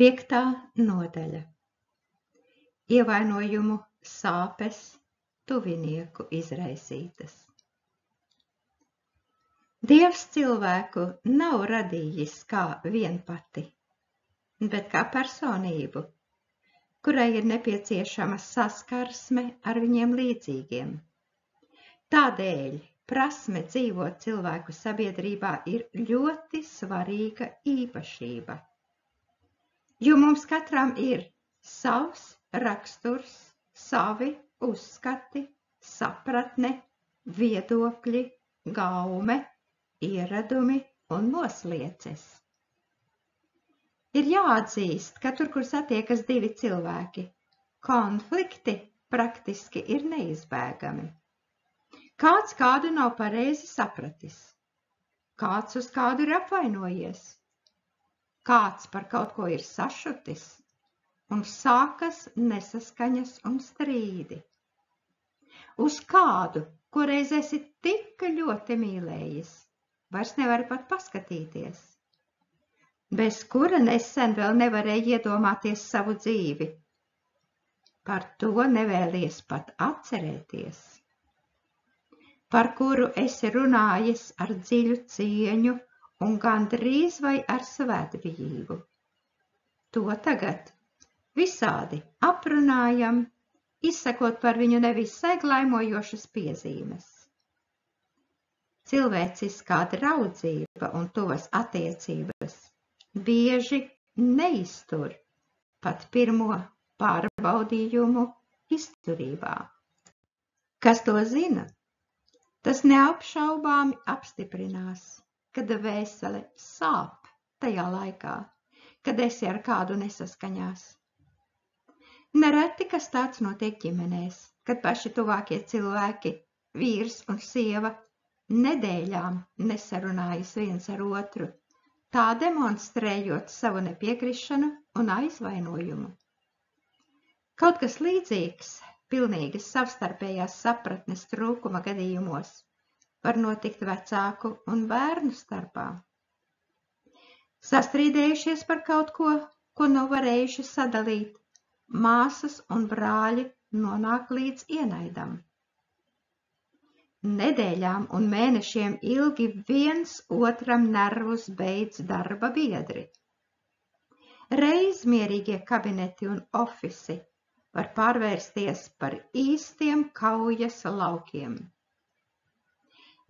5. nodaļa. Ievainojumu sāpes tuvinieku izraisītas. Dievs cilvēku nav radījis kā vienpati, bet kā personību, kurai ir nepieciešama saskarsme ar viņiem līdzīgiem. Tādēļ prasme dzīvot cilvēku sabiedrībā ir ļoti svarīga īpašība, jo mums katram ir savs raksturs, savi uzskati, sapratne, viedokļi, gaume, ieradumi un noslieces. Ir jāatzīst, ka tur, kur satiekas divi cilvēki, konflikti praktiski ir neizbēgami. Kāds kādu nav pareizi sapratis, kāds uz kādu ir apvainojies, kāds par kaut ko ir sašutis, un sākas nesaskaņas un strīdi. Uz kādu, ko reiz esi tik ļoti mīlējis, vairs nevari pat paskatīties, bez kura nesen vēl nevarēja iedomāties savu dzīvi. Par to nevēlies pat atcerēties. Par kuru esi runājis ar dziļu cieņu un gandrīz vai ar svētbijību. To tagad visādi aprunājam, izsakot par viņu nevisai glaimojošas piezīmes. Cilvēciskā draudzība un tuvas attiecības bieži neiztur pat pirmo pārbaudījumu izturībā. Kas to zina, tas neapšaubāmi apstiprinās, kad dvēsele sāp tajā laikā, kad esi ar kādu nesaskaņās. Nereti, kas tāds notiek ģimenēs, kad paši tuvākie cilvēki, vīrs un sieva, nedēļām nesarunājas viens ar otru, tā demonstrējot savu nepiekrišanu un aizvainojumu. Kaut kas līdzīgs pilnīgas savstarpējās sapratnes trūkuma gadījumos var notikt vecāku un bērnu starpā. Sastrīdējušies par kaut ko, ko nav varējuši sadalīt, māsas un brāļi nonāk līdz ienaidam. Nedēļām un mēnešiem ilgi viens otram nervus beidz darba biedri. Reiz mierīgie kabineti un ofisi var pārvērsties par īstiem kaujas laukiem.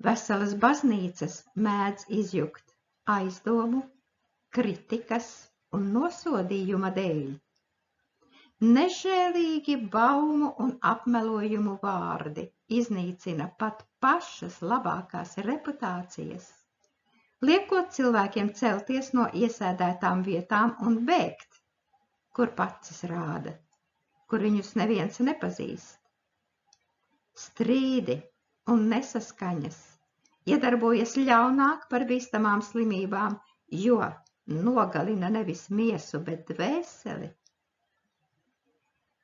Veselas baznīcas mēdz izjukt aizdomu, kritikas un nosodījuma dēļ. Nežēlīgi baumu un apmelojumu vārdi iznīcina pat pašas labākās reputācijas, liekot cilvēkiem celties no iesēdētām vietām un bēgt, kur pacis rāda, kur viņus neviens nepazīst. Strīdi un nesaskaņas iedarbojas ļaunāk par bīstamām slimībām, jo nogalina nevis miesu, bet dvēseli.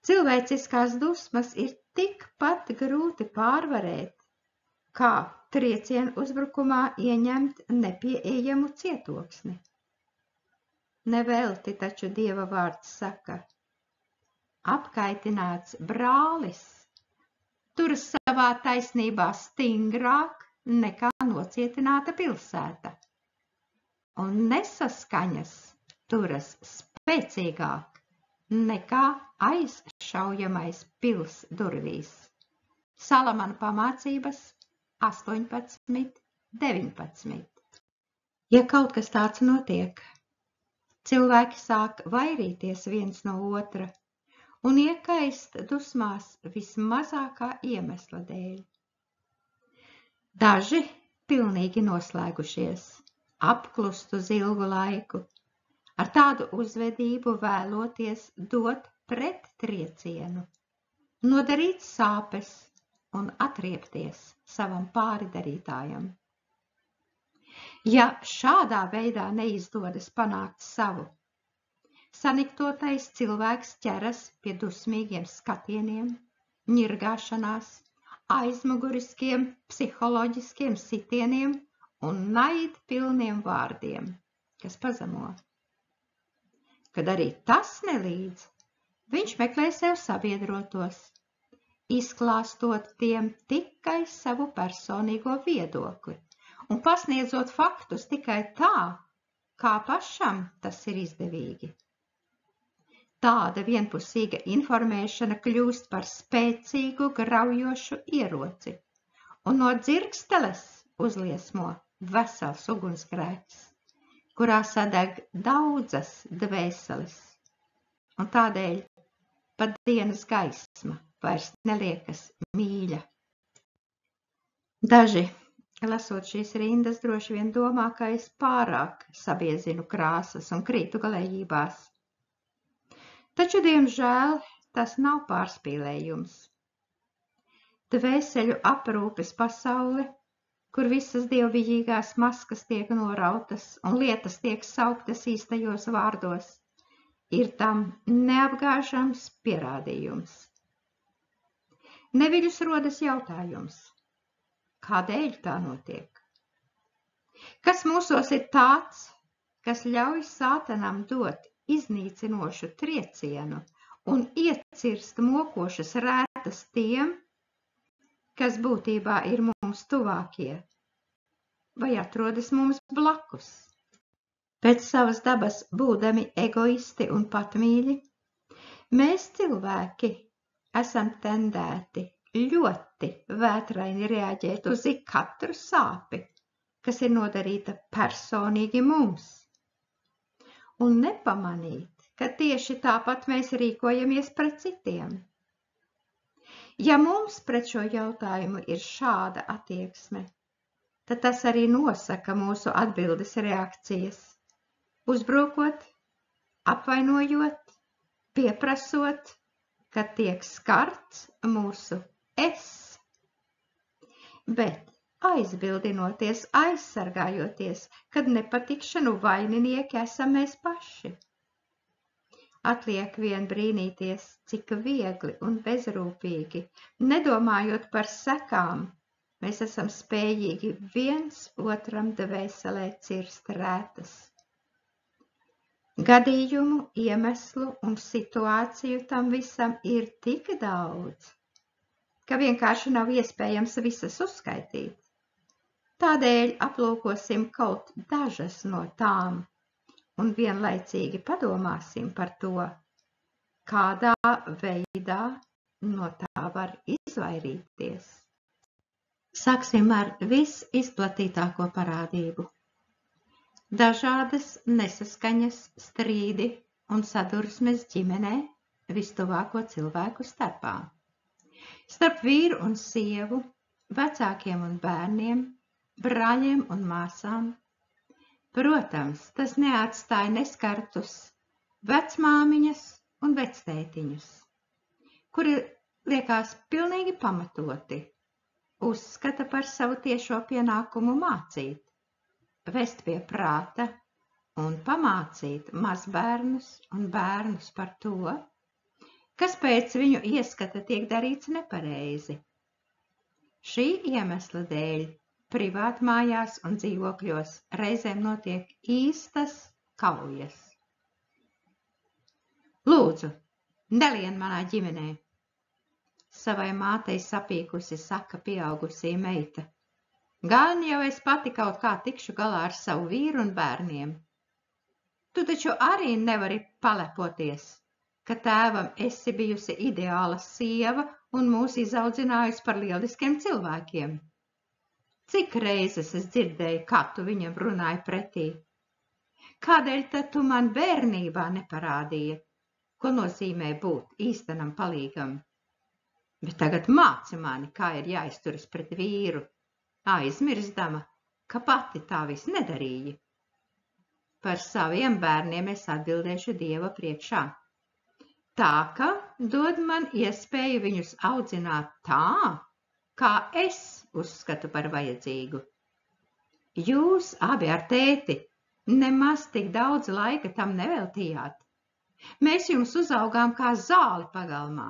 Cilvēciskās dusmas ir tikpat grūti pārvarēt, kā triecienu uzbrukumā ieņemt nepieejamu cietoksni. Nevelti taču Dieva vārds saka: apkaitināts brālis turas savā taisnībā stingrāk nekā nocietināta pilsēta, un nesaskaņas turas spēcīgāk nekā aizšaujamais pils durvīs. Salamana pamācības 18:19. Ja kaut kas tāds notiek, cilvēki sāk vairīties viens no otra un iekaist dusmās vismazākā iemesla dēļ. Daži pilnīgi noslēgušies, apklust uz ilgu laiku, ar tādu uzvedību vēloties dot prettriecienu, nodarīt sāpes un atriepties savam pāridarītājam. Ja šādā veidā neizdodas panākt savu, saniktotais cilvēks ķeras pie dusmīgiem skatieniem, ņirgāšanās, aizmuguriskiem psiholoģiskiem sitieniem un naidpilniem vārdiem, kas pazemo. kad arī tas nelīdz, viņš meklē sev sabiedrotos, izklāstot tiem tikai savu personīgo viedokli un pasniedzot faktus tikai tā, kā pašam tas ir izdevīgi. Tāda vienpusīga informēšana kļūst par spēcīgu, graujošu ieroci, un no dzirksteles uzliesmo vesels ugunsgrēks, kurā sadeg daudzas dvēseles, un tādēļ pat dienas gaisma vairs neliekas mīļa. Daži, lasot šīs rindas, droši vien domā, ka es pārāk sabiezinu krāsas un krītu galējībās. Taču, diemžēl, tas nav pārspīlējums. Dvēseļu aprūpes pasaule, kur visas dievbijīgās maskas tiek norautas un lietas tiek sauktas īstajos vārdos, ir tam neapgāžams pierādījums. Neviļus rodas jautājums, kādēļ tā notiek? Kas mūsos ir tāds, kas ļauj sātanam dot iznīcinošu triecienu un iecirst mokošas rētas tiem, kas būtībā ir mums tuvākie, vai atrodas mums blakus? Pēc savas dabas būdami egoisti un patmīļi, mēs cilvēki esam tendēti ļoti vētraini reaģēt uz katru sāpi, kas ir nodarīta personīgi mums. Un nepamanīt, ka tieši tāpat mēs rīkojamies pret citiem. Ja mums pret šo jautājumu ir šāda attieksme, tad tas arī nosaka mūsu atbildes reakcijas, uzbrukot, apvainojot, pieprasot, ka tiek skarts mūsu es. Bet aizbildinoties, aizsargājoties, kad nepatikšanu vaininieki esam mēs paši. Atliek vien brīnīties, cik viegli un bezrūpīgi, nedomājot par sekām, mēs esam spējīgi viens otram dvēselē cirst rētas. Gadījumu, iemeslu un situāciju tam visam ir tik daudz, ka vienkārši nav iespējams visas uzskaitīt. Tādēļ aplūkosim kaut dažas no tām un vienlaicīgi padomāsim par to, kādā veidā no tā var izvairīties. Sāksim ar visizplatītāko parādību. Dažādas nesaskaņas, strīdi un sadursmes ģimenē vistuvāko cilvēku starpā. Starp vīru un sievu, vecākiem un bērniem, brāļiem un māsām. Protams, tas neatstāja neskartus vecmāmiņas un vectētiņus, kuri liekas pilnīgi pamatoti, uzskata par savu tiešo pienākumu mācīt, vest pie prāta un pamācīt mazbērnus un bērnus par to, kas pēc viņu ieskata tiek darīts nepareizi. Šī iemesla dēļ privātmājās un dzīvokļos reizēm notiek īstas kaujas. Lūdzu, nelien manā ģimenē, savai mātei sapīkusi saka pieaugusī meita. Gan jau es pati kaut kā tikšu galā ar savu vīru un bērniem. Tu taču arī nevari palepoties, ka tēvam esi bijusi ideāla sieva un mūs izaudzinājusi par lieliskiem cilvēkiem. Cik reizes es dzirdēju, kā tu viņam runāji pretī? Kādēļ tad tu man bērnībā neparādīji, ko nozīmē būt īstenam palīgam? Bet tagad māci mani, kā ir jāizturas pret vīru, aizmirstama, ka pati tā viss nedarīja. Par saviem bērniem es atbildēšu Dieva priekšā. Tā, ka dod man iespēju viņus audzināt tā, kā es uzskatu par vajadzīgu. Jūs abi ar tēti nemaz tik daudz laika tam neveltījāt. Mēs jums uzaugām kā zāli pagalmā.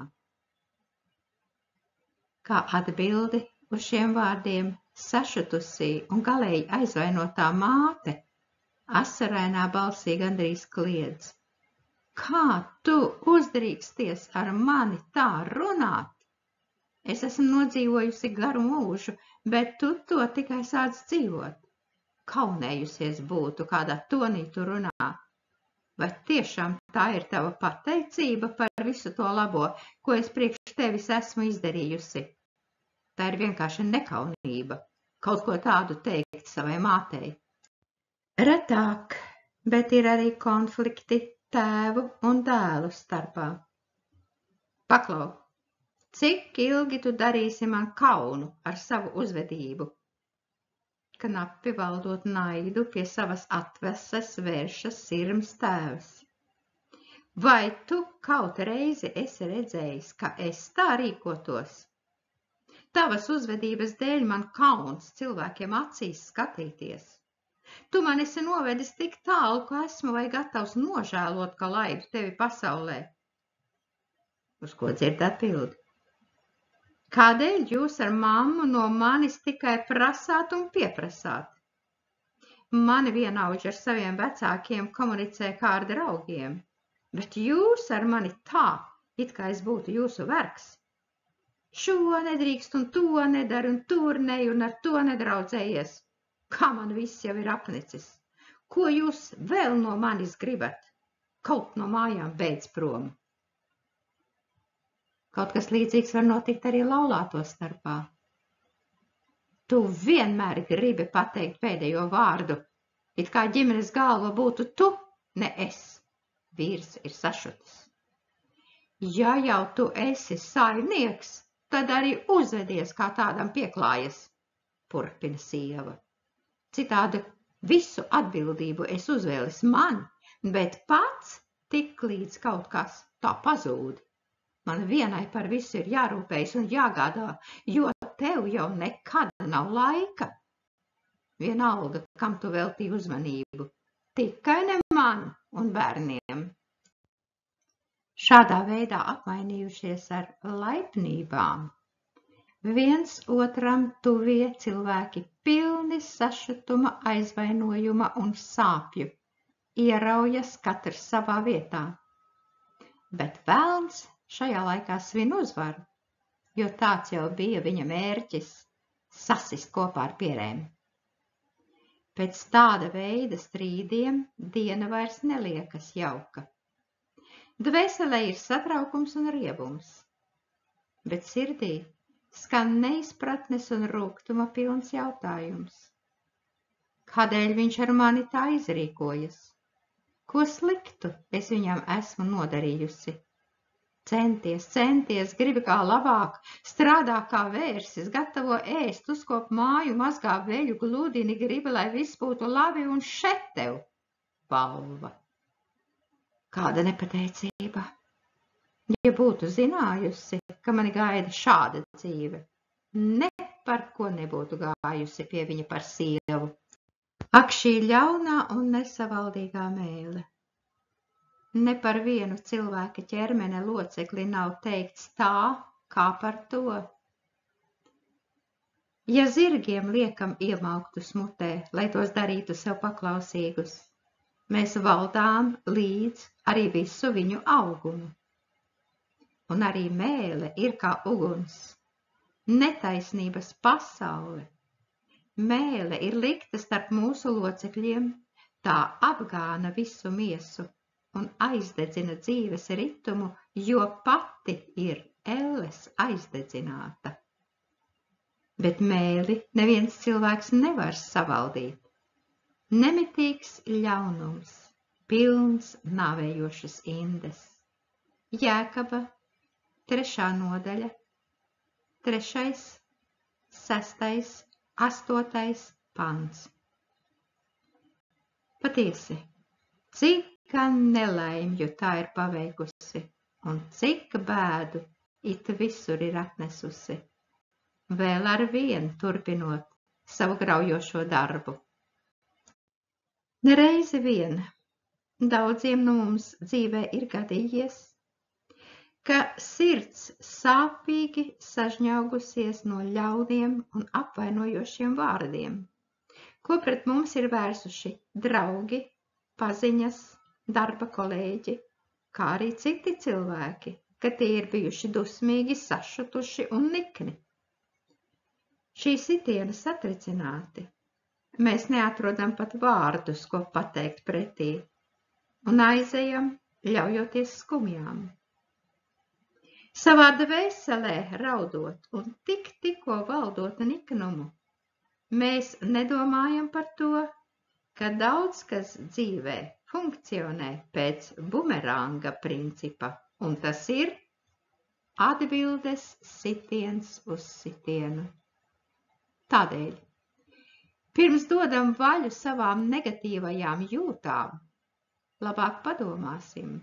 Kā atbildi uz šiem vārdiem sašutusī un galēji aizvainotā māte asarainā balsī gandrīz kliedz. Kā tu uzdrīksties ar mani tā runāt? Es esmu nodzīvojusi garu mūžu, bet tu to tikai sāc dzīvot. Kaunējusies būtu, kādā tonī tu runā. Vai tiešām tā ir tava pateicība par visu to labo, ko es priekš tevis esmu izdarījusi? Tā ir vienkārši nekaunība, kaut ko tādu teikt savai mātei. Retāk, bet ir arī konflikti tēvu un dēlu starpā. Paklau, cik ilgi tu darīsi man kaunu ar savu uzvedību? Knapi valdot naidu pie savas atveses vēršas sirms tēvs. Vai tu kaut reizi esi redzējis, ka es tā rīkotos? Tavas uzvedības dēļ man kauns cilvēkiem acīs skatīties. Tu man esi novedis tik tālu, ka esmu vai gatavs nožēlot, ka laidu tevi pasaulē. Uz ko dzird atbildi? Kādēļ jūs ar mammu no manis tikai prasāt un pieprasāt? Mani vienaudži ar saviem vecākiem komunicē kā ar draugiem, bet jūs ar mani tā, it kā es būtu jūsu vergs. Šo nedrīkst un to nedara un tur ne un ar to nedraudzējies. Kā man viss jau ir apnicis? Ko jūs vēl no manis gribat? Kaut no mājām beidz prom. Kaut kas līdzīgs var notikt arī laulāto starpā. Tu vienmēr gribi pateikt pēdējo vārdu, it kā ģimenes galva būtu tu, ne es. Vīrs ir sašutis. Ja jau tu esi saimnieks, tad arī uzvedies, kā tādam pieklājas, turpina sieva. Citādi visu atbildību es uzvēlis man, bet pats tik līdz kaut kas tā pazūd. Man vienai par visu ir jārūpējas un jāgādā, jo tev jau nekad nav laika. Vienalga, kam tu veltīji uzmanību, tikai ne man un bērniem. Šādā veidā apmainījušies ar laipnībām, viens otram tuvie cilvēki pilni sašutuma, aizvainojuma un sāpju, ieraujas katrs savā vietā. Bet velns šajā laikā svin uzvaru, jo tāds jau bija viņa mērķis – sasist kopā ar pierēm. Pēc tāda veida strīdiem diena vairs neliekas jauka. Dvēselē ir satraukums un riebums, bet sirdī skan neizpratnes un rūgtuma pilns jautājums. Kādēļ viņš ar mani tā izrīkojas? Ko sliktu es viņam esmu nodarījusi? Centies, gribi kā labāk, strādā kā vērsis, gatavo ēst, uzkop māju, mazgā veļu, gludini, gribi, lai viss būtu labi un šeit tev balva. Kāda nepateicība! Ja būtu zinājusi, ka mani gaida šāda dzīve, ne par ko nebūtu gājusi pie viņa par sievu. Ak, šī ļaunā un nesavaldīgā mēle! Ne par vienu cilvēka ķermene locekli nav teikts tā, kā par to. Ja zirgiem liekam iemauktus mutē, lai tos darītu sev paklausīgus, mēs valdām līdz arī visu viņu augumu. Un arī mēle ir kā uguns, netaisnības pasaule. Mēle ir likta starp mūsu locekļiem, tā apgāna visu miesu un aizdedzina dzīves ritumu, jo pati ir elles aizdedzināta. Bet mēli neviens cilvēks nevar savaldīt. Nemitīgs ļaunums, pilns nāvējošas indes. Jēkaba, 3. nodaļa, 3., 6., 8. pants. Patiesi, cik nelaimju tā ir paveikusi, un cik bēdu it visur ir atnesusi, vēl ar vienu turpinot savu graujošo darbu. Nereizi vien daudziem no mums dzīvē ir gadījies, ka sirds sāpīgi sažņaugusies no ļauniem un apvainojošiem vārdiem, ko pret mums ir vērsuši draugi, paziņas, darba kolēģi, kā arī citi cilvēki, ka tie ir bijuši dusmīgi, sašutuši un nikni. Šī sitiena satricināti. Mēs neatrodam pat vārdus, ko pateikt pretī, un aizejam, ļaujoties skumjām. Savā dvēselē raudot un tikko valdot niknumu, mēs nedomājam par to, ka daudz kas dzīvē funkcionē pēc bumeranga principa, un tas ir atbildes sitiens uz sitienu. Tādēļ, pirms dodam vaļu savām negatīvajām jūtām, labāk padomāsim,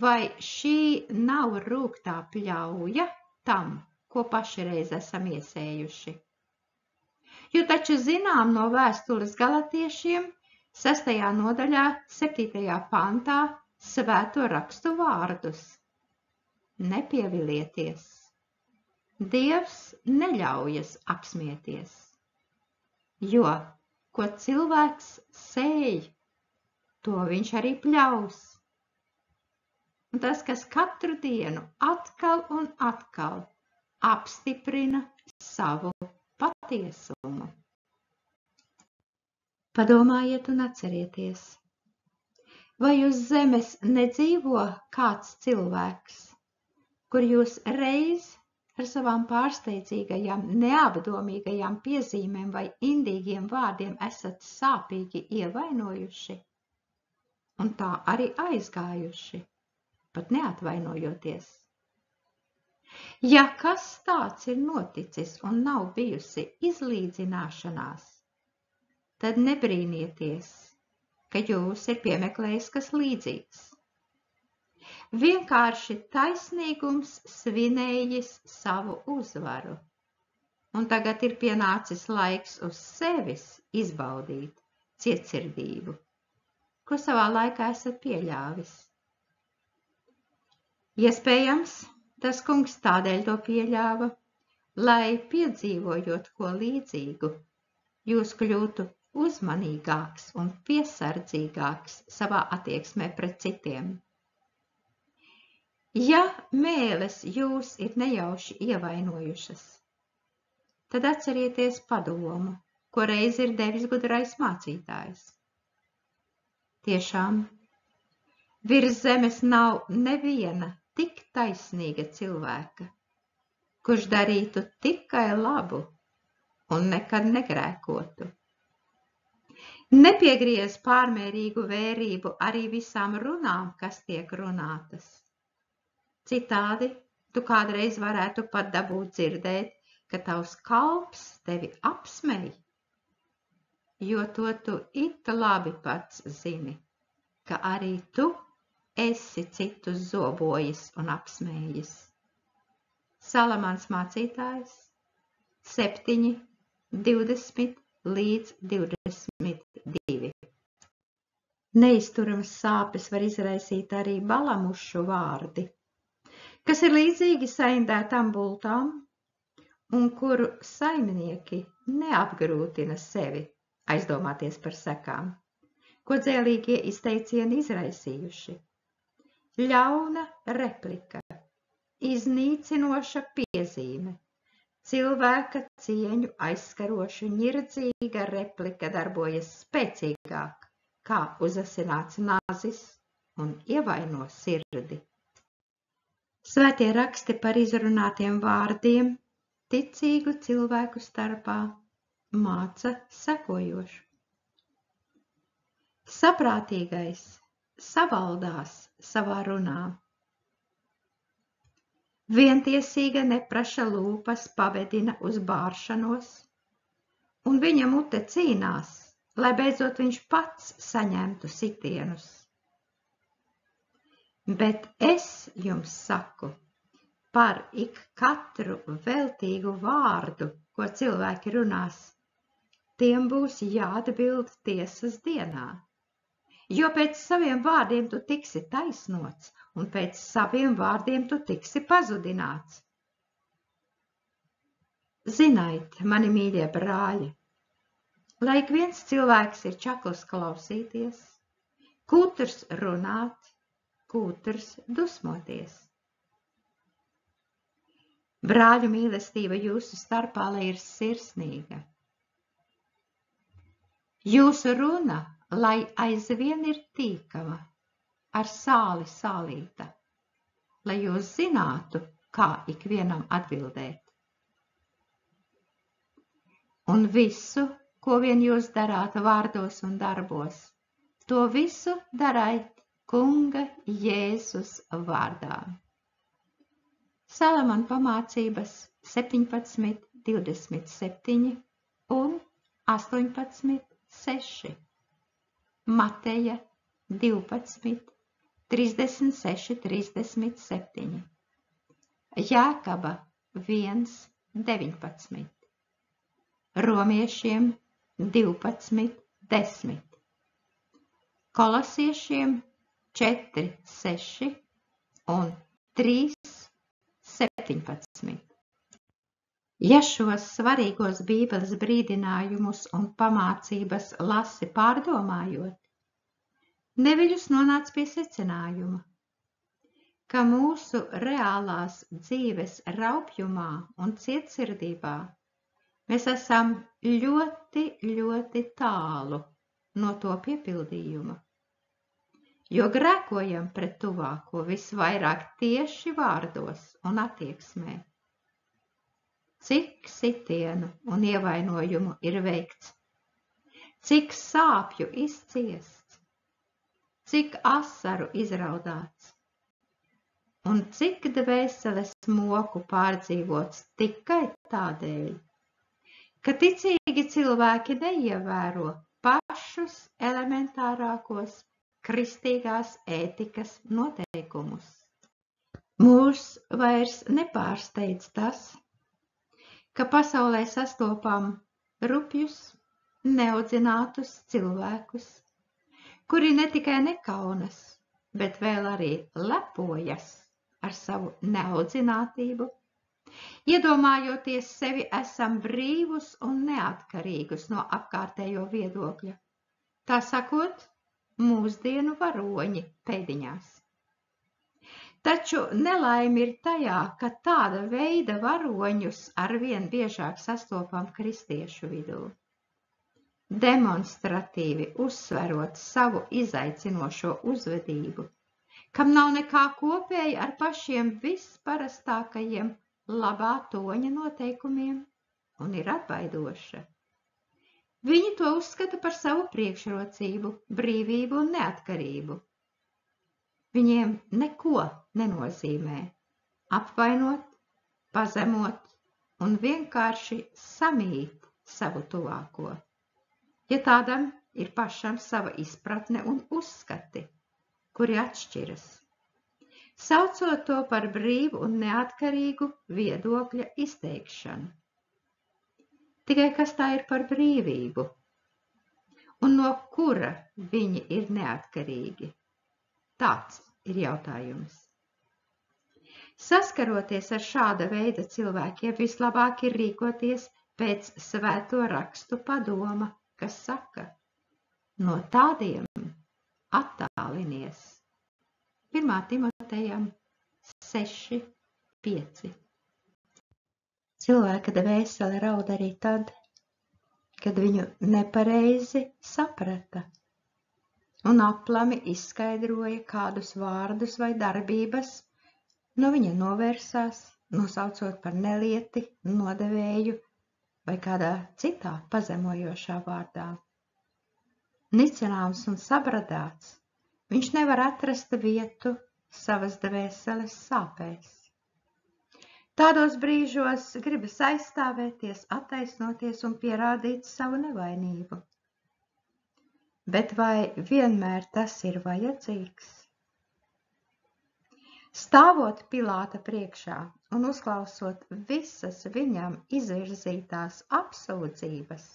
vai šī nav rūgtā pļauja tam, ko paši reiz esam iesējuši. Jo taču zinām no vēstules Galatiešiem 6. nodaļā 7. pantā svēto rakstu vārdus. Nepievilieties. Dievs neļaujas apsmieties, jo, ko cilvēks sēj, to viņš arī pļaus. Un tas, kas katru dienu atkal un atkal apstiprina savu patiesumu. Padomājiet un atcerieties, vai uz zemes nedzīvo kāds cilvēks, kur jūs reiz ar savām pārsteidzīgajām, neapdomīgajām piezīmēm vai indīgiem vārdiem esat sāpīgi ievainojuši, un tā arī aizgājuši, pat neatvainojoties. Ja kas tāds ir noticis un nav bijusi izlīdzināšanās, tad nebrīnieties, ka jūs ir piemeklējis kas līdzīgs. Vienkārši taisnīgums svinējis savu uzvaru, un tagad ir pienācis laiks uz sevis izbaudīt cietsirdību, ko savā laikā esat pieļāvis. Iespējams, tas kungs tādēļ to pieļāva, lai piedzīvojot ko līdzīgu, jūs kļūtu uzmanīgāks un piesardzīgāks savā attieksmē pret citiem. Ja mēles jūs ir nejauši ievainojušas, tad atcerieties padomu, ko reiz ir devis gudrais mācītājs. Tiešām, virs zemes nav neviena tik taisnīga cilvēka, kurš darītu tikai labu un nekad negrēkotu. Nepiegriez pārmērīgu vērību arī visām runām, kas tiek runātas. Citādi tu kādreiz varētu pat dabūt dzirdēt, ka tavs kalps tevi apsmej, jo to tu it labi pats zini, ka arī tu esi citus zobojis un apsmējis. Salamans mācītājs 7, 20 līdz 22. Neizturamas sāpes var izraisīt arī balamušu vārdi, kas ir līdzīgi saindētām bultām un kuru saimnieki neapgrūtina sevi aizdomāties par sekām, ko dzēlīgie izteicieni izraisījuši. Ļauna replika, iznīcinoša piezīme, cilvēka cieņu aizskaroša ņirdzīga replika darbojas spēcīgāk, kā uzasināts nazis un ievaino sirdi. Svētie raksti par izrunātiem vārdiem ticīgu cilvēku starpā māca sekojošu. Saprātīgais savaldās savā runā. Vientiesīga nepraša lūpas pavedina uz bāršanos, un viņa mute cīnās, lai beidzot viņš pats saņemtu sitienus. Bet es jums saku par ik katru veltīgu vārdu, ko cilvēki runās, tiem būs jāatbild tiesas dienā. Jo pēc saviem vārdiem tu tiksi taisnots, un pēc saviem vārdiem tu tiksi pazudināts. Ziniet, mani mīļie brāļi, lai ik viens cilvēks ir čakls klausīties, kutrs runāt, kūtrs dusmoties. Brāļu mīlestība jūsu starpā, lai ir sirsnīga. Jūsu runa, lai aizvien ir tīkama, ar sāli sālīta, lai jūs zinātu, kā ikvienam atbildēt. Un visu, ko vien jūs darāt vārdos un darbos, to visu darāt Kunga Jēzus vārdā. Salamana pamācības 17, 27 un 18, 6. Mateja 12, 36, 37. Jākaba 1, 19. Romiešiem 12, 10. Kolosiešiem 4, 6 un 3, 17. Ja šos svarīgos Bībeles brīdinājumus un pamācības lasi pārdomājot, neviļus nonāc pie secinājuma, ka mūsu reālās dzīves raupjumā un cietsirdībā mēs esam ļoti, ļoti tālu no to piepildījuma, jo grēkojam pret tuvāko visvairāk tieši vārdos un attieksmē. Cik sitienu un ievainojumu ir veikts, cik sāpju izciests, cik asaru izraudāts, un cik dvēseles moku pārdzīvots tikai tādēļ, ka ticīgi cilvēki neievēro pašus elementārākos kristīgās ētikas noteikumus. Mūs vairs nepārsteidz tas, ka pasaulē sastopam rupjus, neaudzinātus cilvēkus, kuri ne tikai nekaunas, bet vēl arī lepojas ar savu neaudzinātību, iedomājoties sevi esam brīvus un neatkarīgus no apkārtējo viedokļa, tā sakot, mūsdienu varoņi pēdiņās. Taču nelaime ir tajā, ka tāda veida varoņus arvien biežāk sastopam kristiešu vidū. Demonstratīvi uzsverot savu izaicinošo uzvedību, kam nav nekā kopēja ar pašiem visparastākajiem labā toņa noteikumiem un ir atbaidoša. Viņi to uzskata par savu priekšrocību, brīvību un neatkarību. Viņiem neko nenozīmē apvainot, pazemot un vienkārši samīt savu tuvāko, ja tādam ir pašam sava izpratne un uzskati, kuri atšķiras, saucot to par brīvu un neatkarīgu viedokļa izteikšanu. Tikai kas tā ir par brīvību? Un no kura viņi ir neatkarīgi? Tāds ir jautājums. Saskaroties ar šāda veida cilvēkiem, vislabāk ir rīkoties pēc svēto rakstu padoma, kas saka, no tādiem attālinies. 1. Timotejam 6, 5. Cilvēka dvēsele raud arī tad, kad viņu nepareizi saprata un aplami izskaidroja kādus vārdus vai darbības, no viņa novērsās, nosaucot par nelieti, nodevēju vai kādā citā pazemojošā vārdā. Nicināms un sabradāts, viņš nevar atrast vietu savas dvēseles sāpēs. Tādos brīžos gribas aizstāvēties, attaisnoties un pierādīt savu nevainību. Bet vai vienmēr tas ir vajadzīgs? Stāvot Pilāta priekšā un uzklausot visas viņam izvirzītās apsūdzības,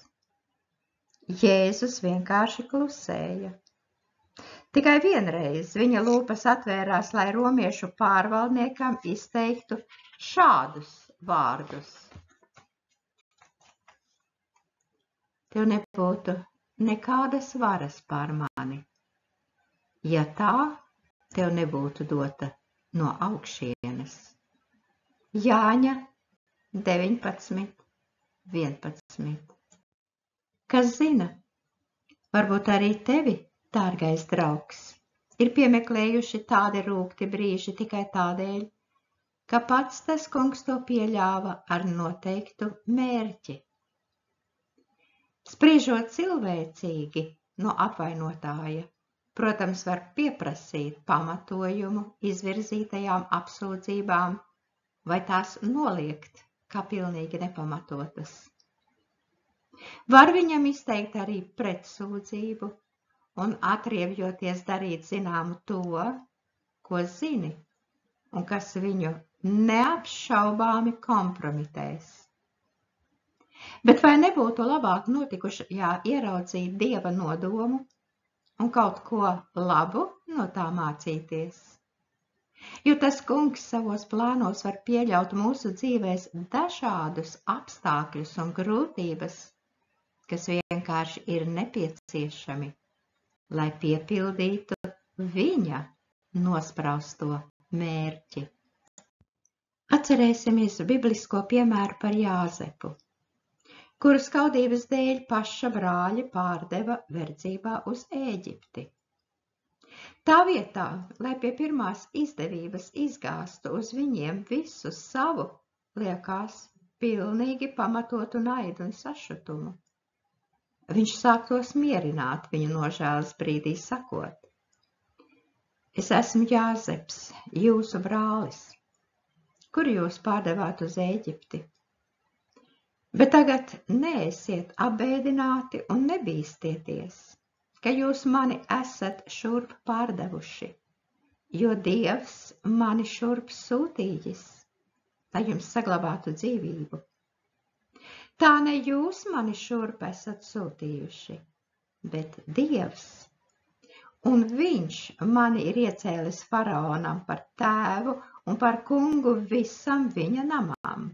Jēzus vienkārši klusēja. Tikai vienreiz viņa lūpas atvērās, lai romiešu pārvaldniekam izteiktu šādus vārdus. Tev nebūtu nekādas varas pār mani, ja tā tev nebūtu dota no augšienes. Jāņa 19, 11. Kas zina, varbūt arī tevi, dārgais draugs, ir piemeklējuši tādi rūgti brīži tikai tādēļ, ka pats tas kungs to pieļāva ar noteiktu mērķi. Spriežot cilvēcīgi no apvainotāja, protams, var pieprasīt pamatojumu izvirzītajām apsūdzībām vai tās noliegt kā pilnīgi nepamatotas. Var viņam izteikt arī pretsūdzību un atriebjoties darīt zināmu to, ko zini un kas viņu neapšaubāmi kompromitēs. Bet vai nebūtu labāk notikuši ieraudzīt Dieva nodomu un kaut ko labu no tā mācīties? Jo tas kungs savos plānos var pieļaut mūsu dzīvēs dažādus apstākļus un grūtības, kas vienkārši ir nepieciešami, lai piepildītu viņa nosprausto mērķi. Atcerēsimies biblisko piemēru par Jāzepu, kuru skaudības dēļ paša brāļi pārdeva verdzībā uz Ēģipti. Tā vietā, lai pie pirmās izdevības izgāstu uz viņiem visu savu, liekas, pilnīgi pamatotu naidu un sašutumu, viņš sāk tos mierināt viņu nožēlas brīdī sakot: Es esmu Jāzeps, jūsu brālis, kuru jūs pārdevāt uz Ēģipti. Bet tagad neesiet apbēdināti un nebīstieties, ka jūs mani esat šurp pārdevuši, jo Dievs mani šurp sūtījis, lai jums saglabātu dzīvību. Tā ne jūs mani šurp esat sūtījuši, bet Dievs, un viņš mani ir iecēlis faraonam par tēvu un par kungu visam viņa namām,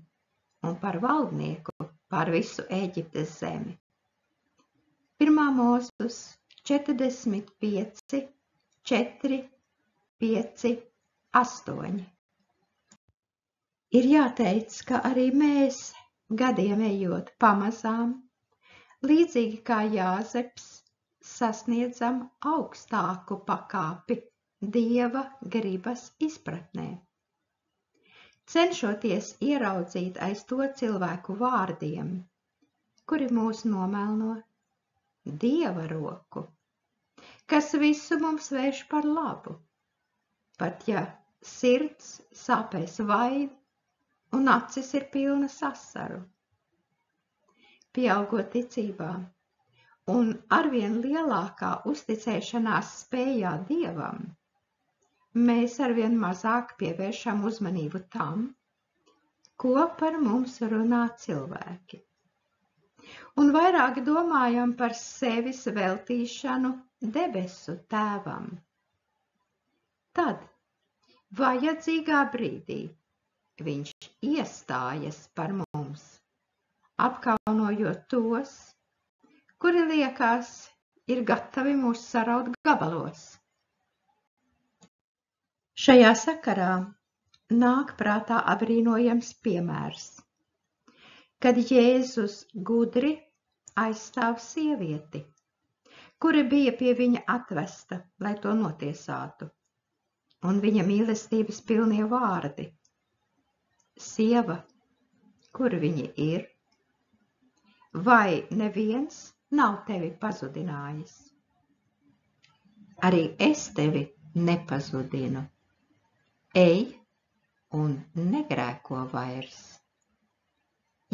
un par valdnieku pār visu Ēģiptes zemi. 1. Mūzes 45, 4, 5, 8. Ir jāteic, ka arī mēs, gadiem ejot pamazām, līdzīgi kā Jāzeps, sasniedzam augstāku pakāpi Dieva gribas izpratnē. Cenšoties ieraudzīt aiz to cilvēku vārdiem, kuri mūs nomelno, Dieva roku, kas visu mums vērš par labu, pat ja sirds sāpēs vaiv un acis ir pilnas asaru. Pieaugot ticībā un arvien lielākā uzticēšanās spējā Dievam, mēs arvien mazāk pievēršam uzmanību tam, ko par mums runā cilvēki, un vairāk domājam par sevis veltīšanu debesu Tēvam. Tad, vajadzīgā brīdī, viņš iestājas par mums, apkaunojot tos, kuri liekas ir gatavi mūs saraut gabalos. Šajā sakarā nāk prātā apbrīnojams piemērs, kad Jēzus gudri aizstāv sievieti, kura bija pie viņa atvesta, lai to notiesātu, un viņa mīlestības pilnie vārdi: Sieva, kur viņi ir? Vai neviens nav tevi pazudinājis? Arī es tevi nepazudinu. Ej un negrēko vairs.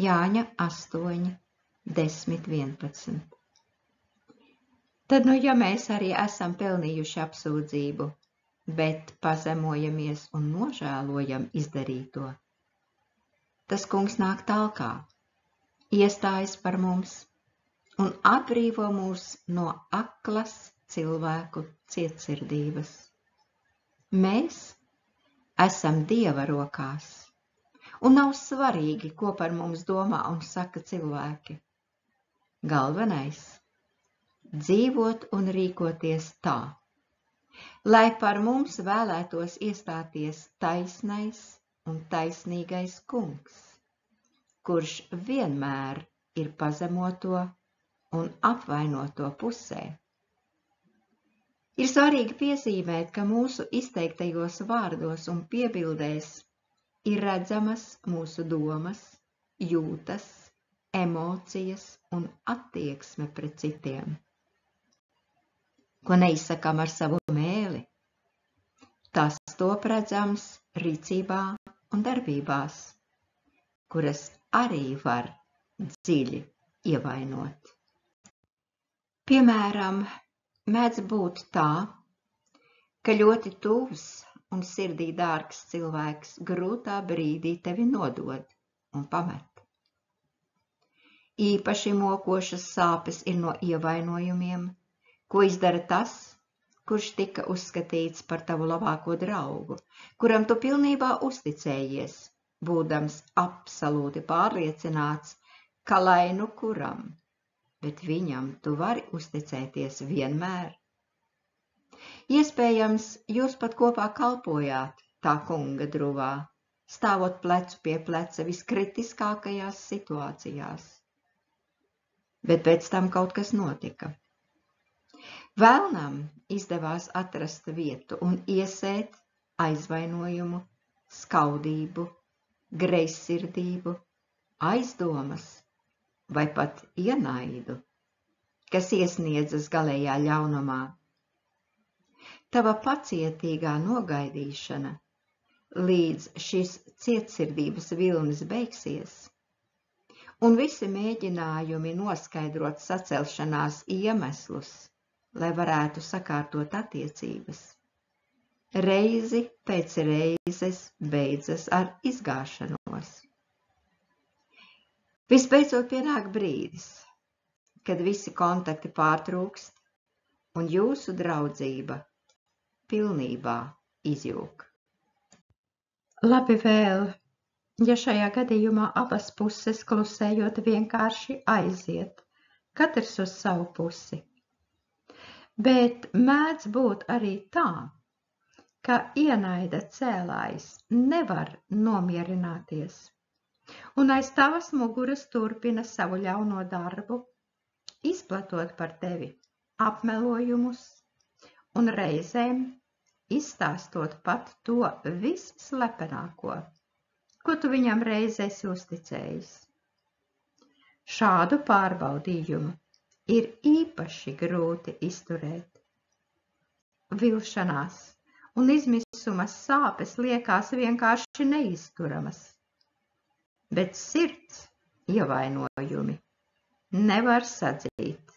Jāņa 8, 10, 11. Tad, ja mēs arī esam pelnījuši apsūdzību, bet pazemojamies un nožēlojam izdarīto, tas kungs nāk talkā, iestājas par mums un atbrīvo mūs no aklas cilvēku cietsirdības. Mēs esam Dieva rokās, un nav svarīgi, ko par mums domā un saka cilvēki. Galvenais – dzīvot un rīkoties tā, lai par mums vēlētos iestāties taisnais un taisnīgais kungs, kurš vienmēr ir pazemoto un apvainoto pusē. Ir svarīgi piezīmēt, ka mūsu izteiktajos vārdos un piebildēs ir redzamas mūsu domas, jūtas, emocijas un attieksme pret citiem. Ko neizsakām ar savu mēli, tas top redzams rīcībā un darbībās, kuras arī var dziļi ievainot. Piemēram, mēdz būt tā, ka ļoti tuvs un sirdī dārgs cilvēks grūtā brīdī tevi nodod un pamet. Īpaši mokošas sāpes ir no ievainojumiem, ko izdara tas, kurš tika uzskatīts par tavu labāko draugu, kuram tu pilnībā uzticējies, būdams absolūti pārliecināts, ka lai nu kuram, bet viņam tu vari uzticēties vienmēr. Iespējams, jūs pat kopā kalpojāt tā kunga druvā, stāvot plecu pie pleca viskritiskākajās situācijās. Bet pēc tam kaut kas notika. Vēlnam izdevās atrast vietu un iesēt aizvainojumu, skaudību, greizsirdību, aizdomas vai pat ienaidu, kas iesniedzas galējā ļaunumā. Tava pacietīgā nogaidīšana, līdz šis cietsirdības vilnis beigsies, un visi mēģinājumi noskaidrot sacelšanās iemeslus, lai varētu sakārtot attiecības, reizi pēc reizes beidzas ar izgāšanos. Visbeidzot pienāk brīdis, kad visi kontakti pārtrūkst un jūsu draudzība pilnībā izjūg. Labi vēl, ja šajā gadījumā abas puses klusējot vienkārši aiziet, katrs uz savu pusi. Bet mēdz būt arī tā, ka ienaida cēlājs nevar nomierināties, un aiz tavas muguras turpina savu ļauno darbu, izplatot par tevi apmelojumus un reizēm izstāstot pat to visslepenāko, ko tu viņam reiz esi uzticējis. Šādu pārbaudījumu ir īpaši grūti izturēt. Vilšanās un izmisuma sāpes liekas vienkārši neizturamas, bet sirds ievainojumi nevar sadzīt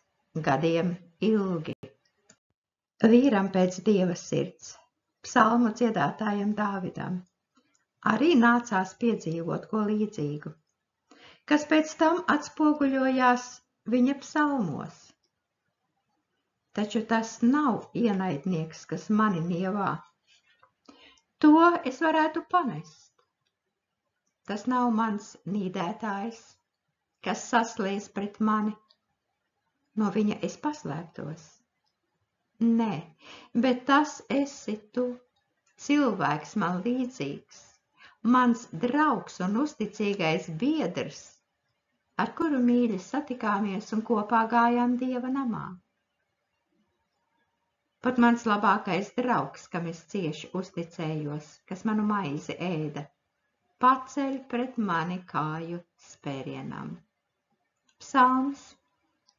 gadiem ilgi. Vīram pēc Dieva sirds, psalmu dziedātājam Dāvidam, arī nācās piedzīvot ko līdzīgu, kas pēc tam atspoguļojās viņa psalmos. Taču tas nav ienaidnieks, kas mani nievā. To es varētu panest. Tas nav mans nīdētājs, kas saslēdz pret mani. No viņa es paslēptos. Nē, bet tas esi tu, cilvēks man līdzīgs, mans draugs un uzticīgais biedrs, ar kuru mīļi satikāmies un kopā gājām Dieva namā. Pat mans labākais draugs, kam es cieši uzticējos, kas manu maizi ēda, paceļ pret mani kāju spērienam. Psalms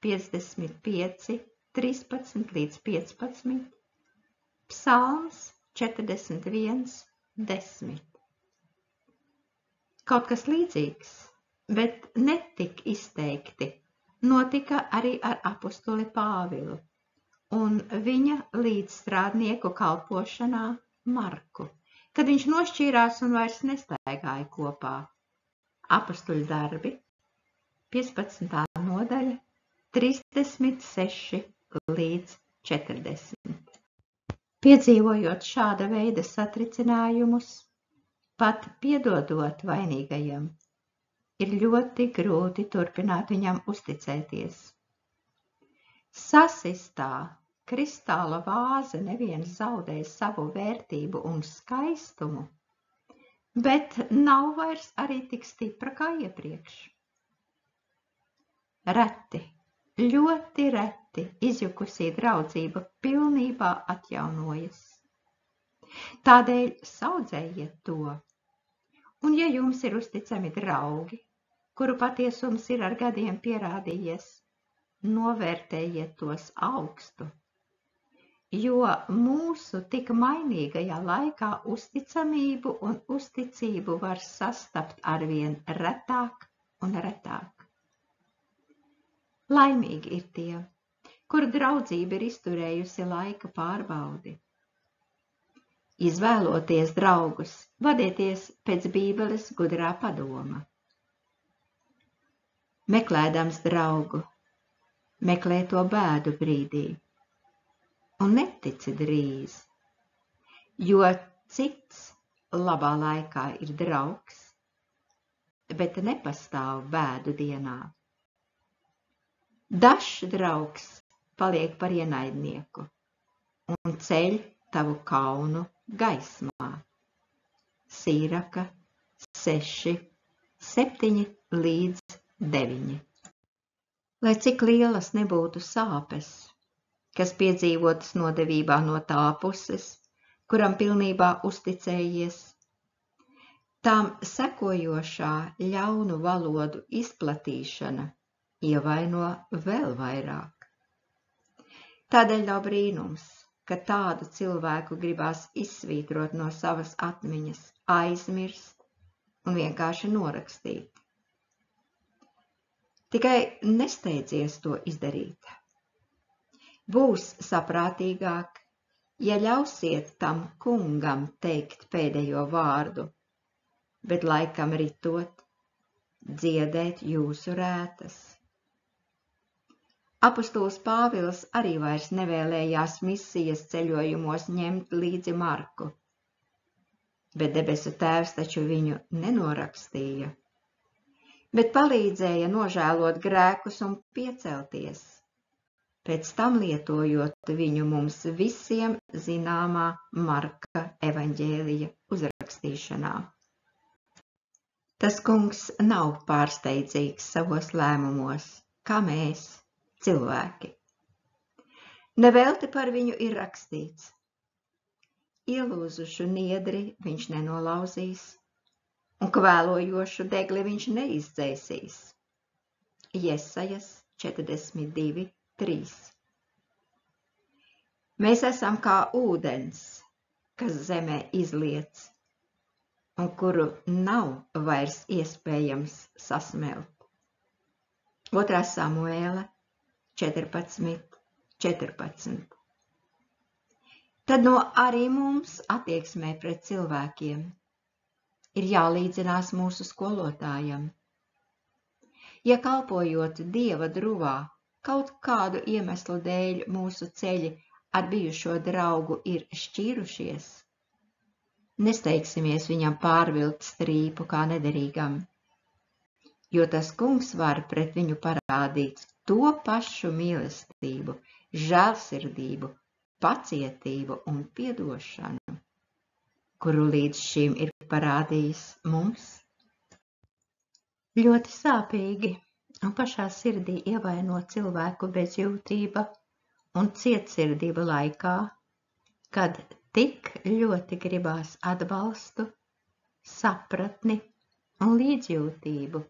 55, 13 līdz 15, Psalms 41, 10. Kaut kas līdzīgs, bet netik izteikti, notika arī ar apostuli Pāvilu un viņa līdzstrādnieku kalpošanā Marku, kad viņš nošķīrās un vairs nestaigāja kopā. Apostuļu darbi, 15. nodaļa, 36 līdz 40. Piedzīvojot šāda veida satricinājumus, pat piedodot vainīgajam, ir ļoti grūti turpināt viņam uzticēties. Sasistā kristāla vāze nevien zaudē savu vērtību un skaistumu, bet nav vairs arī tik stipra kā iepriekš. Reti, ļoti reti izjukusī draudzība pilnībā atjaunojas. Tādēļ saudzējiet to, un ja jums ir uzticami draugi, kuru patiesums ir ar gadiem pierādījies, novērtējiet tos augstu, jo mūsu tik mainīgajā laikā uzticamību un uzticību var sastapt arvien retāk un retāk. Laimīgi ir tie, kuru draudzība ir izturējusi laika pārbaudi. Izvēloties draugus, vadieties pēc Bībeles gudrā padoma. Meklēdams draugu, meklē to bēdu brīdī un netici drīz, jo cits labā laikā ir draugs, bet nepastāv bēdu dienā. Dažs draugs paliek par ienaidnieku un ceļ tavu kaunu gaismā. Sīraka 6, 7 līdz 9. Lai cik lielas nebūtu sāpes, kas piedzīvotas nodevībā no tā puses, kuram pilnībā uzticējies, tām sekojošā ļaunu valodu izplatīšana ievaino vēl vairāk. Tādēļ nav brīnums, ka tādu cilvēku gribās izsvītrot no savas atmiņas, aizmirst un vienkārši norakstīt. Tikai nesteidzies to izdarīt. Būs saprātīgāk, ja ļausiet tam kungam teikt pēdējo vārdu, bet laikam ritot, dziedēt jūsu rētas. Apostols Pāvils arī vairs nevēlējās misijas ceļojumos ņemt līdzi Marku, bet debesu Tēvs taču viņu nenorakstīja, bet palīdzēja nožēlot grēkus un piecelties, pēc tam lietojot viņu mums visiem zināmā Marka evaņģēlija uzrakstīšanā. Tas kungs nav pārsteidzīgs savos lēmumos, kā mēs, cilvēki. Nevelti par viņu ir rakstīts: ielūzušu niedri viņš nenolauzīs, un kvēlojošu degli viņš neizdzēsīs. Jesajas 42, 3. Mēs esam kā ūdens, kas zemē izliets, un kuru nav vairs iespējams sasmelt. 2. Samuēla 14, 14. Tad no arī mums attieksmē pret cilvēkiem ir jālīdzinās mūsu skolotājam. Ja kalpojot Dieva druvā, kaut kādu iemeslu dēļ mūsu ceļi ar bijušo draugu ir šķīrušies, nesteigsimies viņam pārvilkt strīpu kā nederīgam, jo tas kungs var pret viņu parādīt to pašu mīlestību, žēlsirdību, pacietību un piedošanu, kuru līdz šim ir parādījis mums. Ļoti sāpīgi un pašā sirdī ievainot cilvēku bezjūtība un cietsirdība laikā, kad tik ļoti gribās atbalstu, sapratni un līdzjūtību.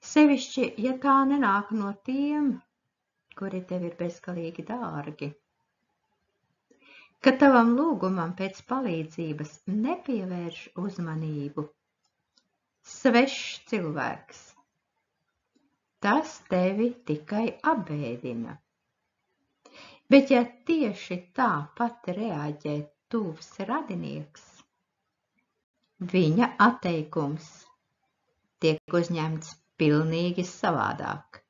Sevišķi, ja tā nenāk no tiem, kuri tev ir bezgalīgi dārgi. Kad tavam lūgumam pēc palīdzības nepievērš uzmanību svešs cilvēks, tas tevi tikai apbēdina. Bet ja tieši tāpat reaģē tuvs radinieks, viņa atteikums tiek uzņemts pilnīgi savādāk.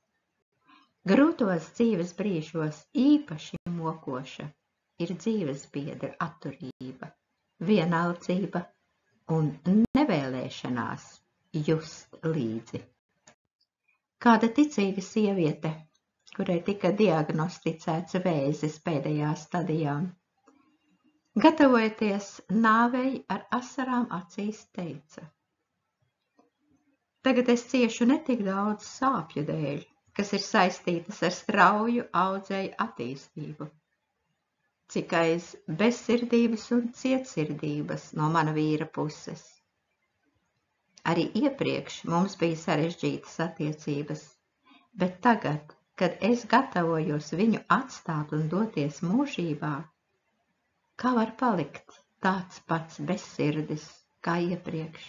Grūtos dzīves brīžos īpaši mokoša ir dzīvesbiedra atturība, vienaldzība un nevēlēšanās just līdzi. Kāda ticīga sieviete, kurai tika diagnosticēts vēzis pēdējā stadijā. Gatavojoties nāvei, ar asarām acīs teica: Tagad es ciešu ne tik daudz sāpju dēļ, kas ir saistītas ar strauju audzēju attīstību, cik aiz bezsirdības un cietsirdības no mana vīra puses. Arī iepriekš mums bija sarežģītas attiecības, bet tagad, kad es gatavojos viņu atstāt un doties mūžībā, kā var palikt tāds pats bezsirdis kā iepriekš?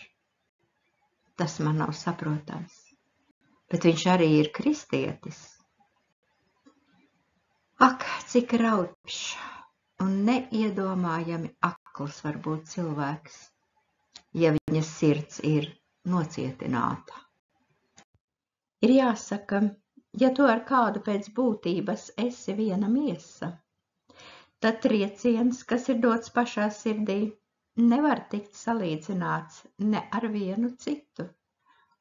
Tas man nav saprotams, bet viņš arī ir kristietis. Ak, cik raupšs un neiedomājami akls var būt cilvēks, ja viņa sirds ir nocietināta. Ir jāsaka, ja tu ar kādu pēc būtības esi viena miesa, tad trieciens, kas ir dots pašā sirdī, nevar tikt salīdzināts ne ar vienu citu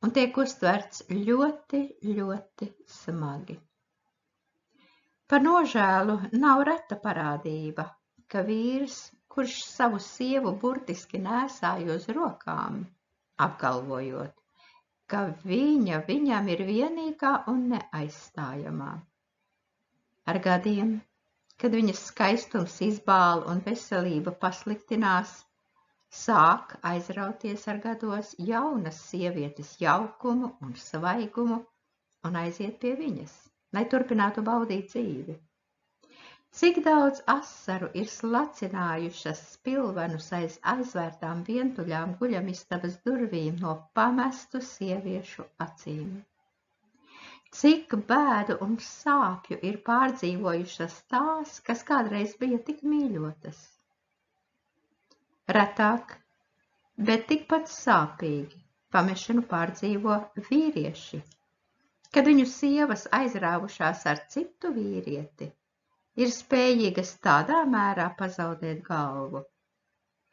un tiek uztverts ļoti, ļoti smagi. Par nožēlu nav reta parādība, ka vīrs, kurš savu sievu burtiski nēsāja uz rokām, apgalvojot, ka viņam ir vienīgā un neaizstājamā. Ar gadiem, kad viņas skaistums izbāla un veselība pasliktinās, sāk aizrauties ar gados jaunas sievietes jaukumu un svaigumu un aiziet pie viņas, lai turpinātu baudīt dzīvi. Cik daudz asaru ir slacinājušas spilvenus aiz aizvērtām vientuļām guļamistabas durvīm no pamestu sieviešu acīm. Cik bēdu un sāpju ir pārdzīvojušas tās, kas kādreiz bija tik mīļotas. Retāk, bet tikpat sāpīgi pamešanu pārdzīvo vīrieši, kad viņu sievas aizrāvušās ar citu vīrieti, ir spējīgas tādā mērā pazaudēt galvu,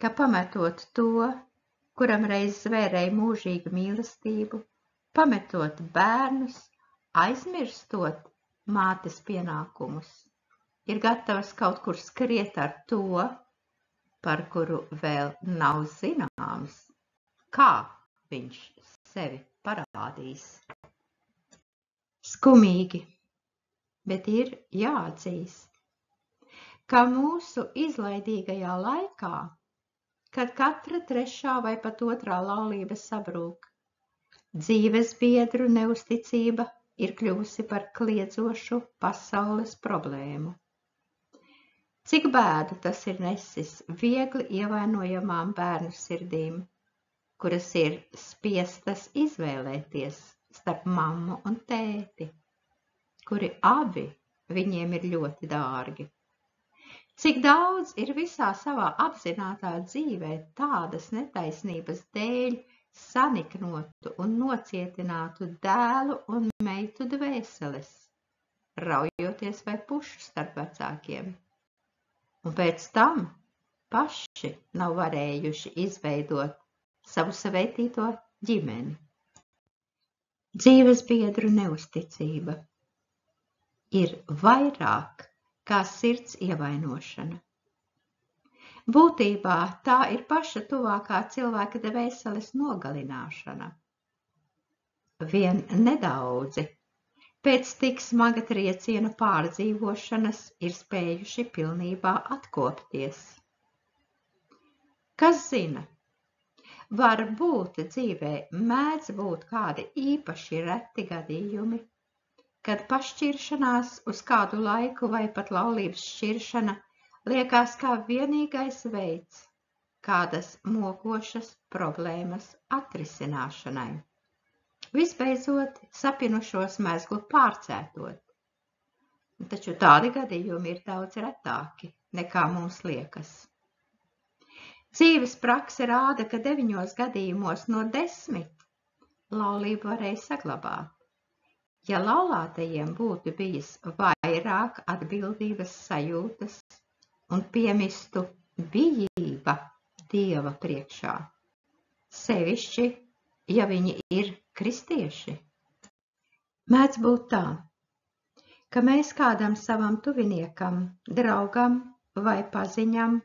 ka pametot to, kuram reiz zvērēja mūžīgu mīlestību, pametot bērnus, aizmirstot mātes pienākumus, ir gatavas kaut kur skriet ar to, par kuru vēl nav zināms, kā viņš sevi parādīs. Skumīgi, bet ir jāatzīst, ka mūsu izlaidīgajā laikā, kad katra trešā vai pat otrā laulība sabrūk, dzīves biedru neusticība ir kļuvusi par kliedzošu pasaules problēmu. Cik bēdu tas ir nesis viegli ievainojamām bērnu sirdīm, kuras ir spiestas izvēlēties starp mammu un tēti, kuri abi viņiem ir ļoti dārgi. Cik daudz ir visā savā apzinātā dzīvē tādas netaisnības dēļ saniknotu un nocietinātu dēlu un meitu dvēseles, raujoties vai pušu starp vecākiem, un pēc tam paši nav varējuši izveidot savu savētīto ģimeni. Dzīves biedru neusticība ir vairāk kā sirds ievainošana. Būtībā tā ir paša tuvākā cilvēka dvēseles nogalināšana. Vien nedaudzi pēc tik smaga trieciena pārdzīvošanas ir spējuši pilnībā atkopties. Kas zina, varbūt dzīvē mēdz būt kādi īpaši reti gadījumi, kad pašķiršanās uz kādu laiku vai pat laulības šķiršana liekas kā vienīgais veids kādas mokošas problēmas atrisināšanai. Visbeidzot, sapinušos mezglu pārcētot. Taču tādi gadījumi ir daudz retāki, nekā mums liekas. Dzīves prakse rāda, ka 9 gadījumos no 10 laulību varēja saglabāt, ja laulātajiem būtu bijis vairāk atbildības sajūtas un piemistu bijība Dieva priekšā, sevišķi, ja viņi ir kristieši. Mēdz būt tā, ka mēs kādam savam tuviniekam, draugam vai paziņam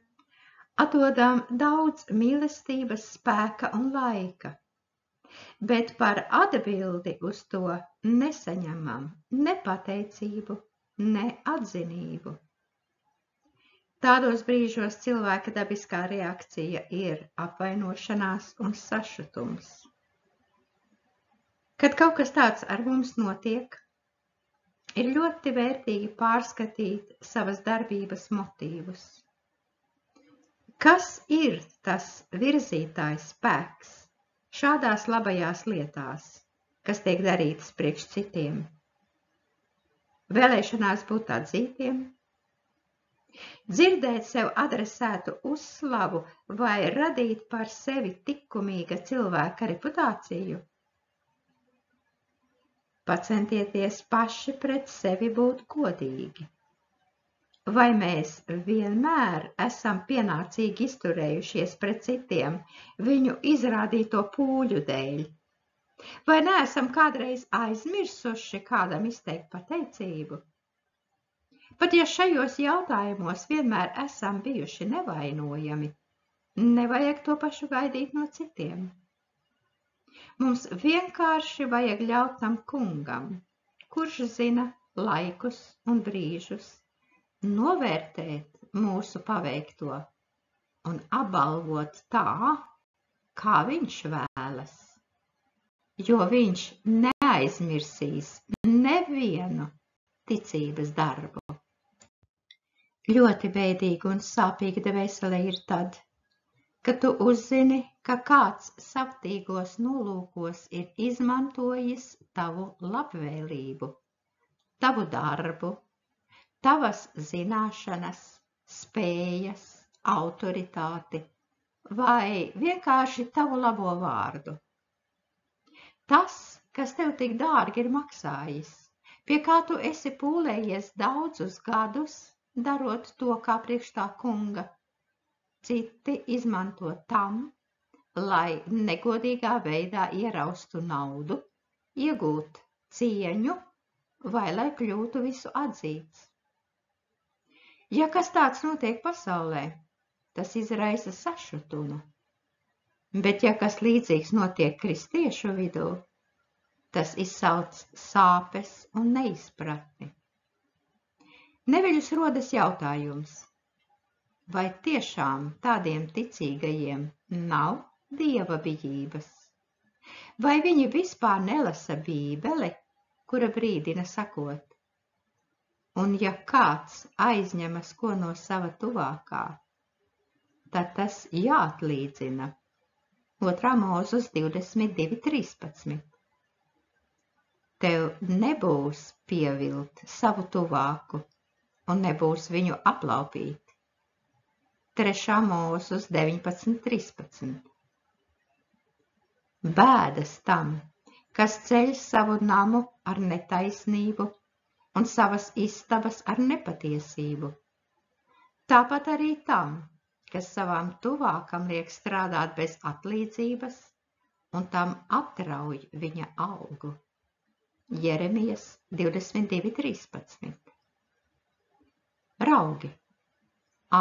atdodam daudz mīlestības, spēka un laika, bet par atbildi uz to nesaņemam ne pateicību, ne atzinību. Tādos brīžos cilvēka dabiskā reakcija ir apvainošanās un sašutums. Kad kaut kas tāds ar mums notiek, ir ļoti vērtīgi pārskatīt savas darbības motīvus. Kas ir tas virzītājs spēks šādās labajās lietās, kas tiek darītas priekš citiem? Vēlēšanās būt atzītiem, dzirdēt sev adresētu uzslavu vai radīt par sevi likumīga cilvēka reputāciju? Pacentieties paši pret sevi būt godīgi. Vai mēs vienmēr esam pienācīgi izturējušies pret citiem viņu izrādīto pūļu dēļ? Vai neesam kādreiz aizmirsuši kādam izteikt pateicību? Pat ja šajos jautājumos vienmēr esam bijuši nevainojami, nevajag to pašu gaidīt no citiem. Mums vienkārši vajag ļaut tam kungam, kurš zina laikus un brīžus, novērtēt mūsu paveikto un apbalvot tā, kā viņš vēlas, jo viņš neaizmirsīs nevienu ticības darbu. Ļoti bēdīgi un sāpīgi dvēselē ir tad, kad tu uzzini, ka kāds savtīgos nolūkos ir izmantojis tavu labvēlību, tavu darbu, tavas zināšanas, spējas, autoritāti vai vienkārši tavu labo vārdu. Tas, kas tev tik dārgi ir maksājis, pie kā tu esi pūlējies daudzus gadus, darot to kā priekš tā kunga, citi izmanto tam, lai negodīgā veidā ieraustu naudu, iegūt cieņu vai lai kļūtu visu atzīts. Ja kas tāds notiek pasaulē, tas izraisa sašutumu, bet ja kas līdzīgs notiek kristiešu vidū, tas izsauc sāpes un neizpratni. Neviļus rodas jautājums, vai tiešām tādiem ticīgajiem nav dieva bijības? Vai viņi vispār nelasa Bībeli, kura brīdina sakot? Un ja kāds aizņemas ko no sava tuvākā, tad tas jāatlīdzina. 2. Mūzes 22:13. Tev nebūs pievilt savu tuvāku un nebūs viņu aplaupīt. 3. Mūzes 19:13. Bēdas tam, kas ceļ savu namu ar netaisnību un savas istabas ar nepatiesību. Tāpat arī tam, kas savām tuvākam liek strādāt bez atlīdzības un tam atrauj viņa algu. Jeremijas 22:13. Raugi,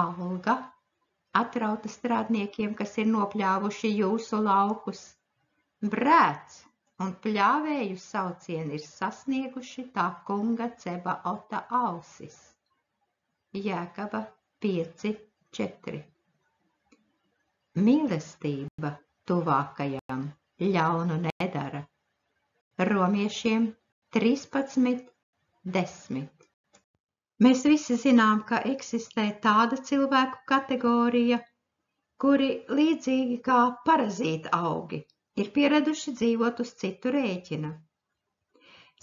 alga, atrauta strādniekiem, kas ir nopļāvuši jūsu laukus, brēts un pļāvēju saucieni ir sasnieguši tā kunga Cebaota ausis. Jēkaba 5:4. Mīlestība tuvākajam ļaunu nedara. Romiešiem 13:10. Mēs visi zinām, ka eksistē tāda cilvēku kategorija, kuri līdzīgi kā parazīta augi ir pieraduši dzīvot uz citu rēķina.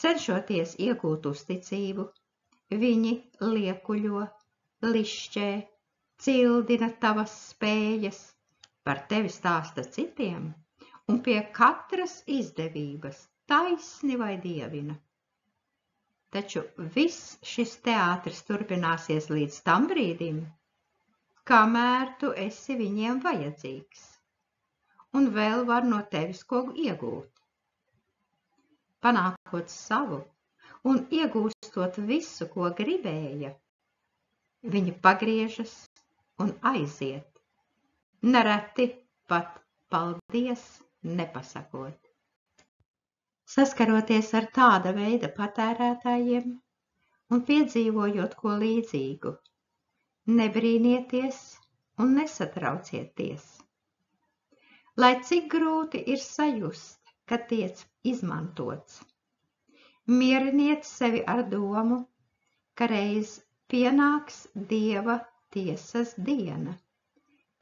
Cenšoties iegūt uzticību, viņi liekuļo, lišķē, cildina tavas spējas, par tevi stāsta citiem un pie katras izdevības taisni vai dievina. Taču viss šis teātris turpināsies līdz tam brīdim, kamēr tu esi viņiem vajadzīgs un vēl var no tevis ko iegūt. Panākot savu un iegūstot visu, ko gribēja, viņi pagriežas un aiziet, nereti pat paldies nepasakot. Saskaroties ar tāda veida patērētājiem un piedzīvojot ko līdzīgu, nebrīnieties un nesatraucieties. Lai cik grūti ir sajust, ka tiec izmantots, mieriniet sevi ar domu, ka reiz pienāks Dieva tiesas diena,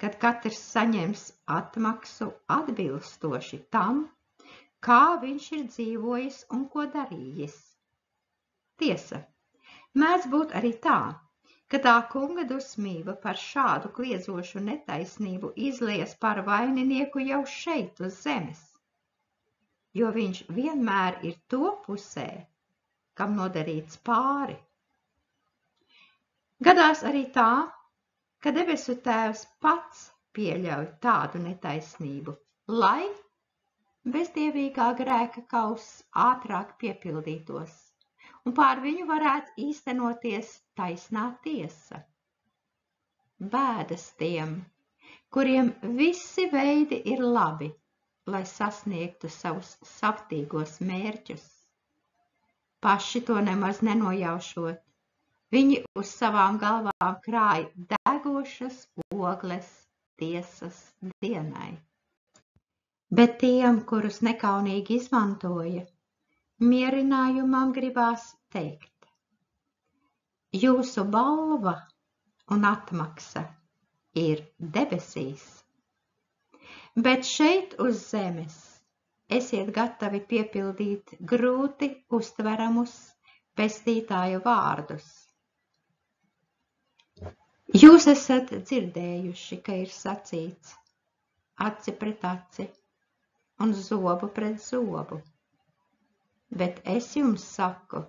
kad katrs saņems atmaksu atbilstoši tam, kā viņš ir dzīvojis un ko darījis. Tiesa, mēdz būt arī tā, ka tā kunga dusmība par šādu kliedzošu netaisnību izliejas par vaininieku jau šeit uz zemes, jo viņš vienmēr ir to pusē, kam nodarīts pāri. Gadās arī tā, ka debesu Tēvs pats pieļauj tādu netaisnību, lai bezdievīgā grēka kauss ātrāk piepildītos, un pār viņu varētu īstenoties taisnā tiesa. Bēdas tiem, kuriem visi veidi ir labi, lai sasniegtu savus savtīgos mērķus. Paši to nemaz nenojaušot, viņi uz savām galvām krāj degošas ogles tiesas dienai. Bet tiem, kurus nekaunīgi izmantoja, mierinājumam gribās teikt: jūsu balva un atmaksa ir debesīs, bet šeit uz zemes esiet gatavi piepildīt grūti uztveramus pestītāju vārdus. Jūs esat dzirdējuši, ka ir sacīts aci pret aci un zobu pret zobu, bet es jums saku,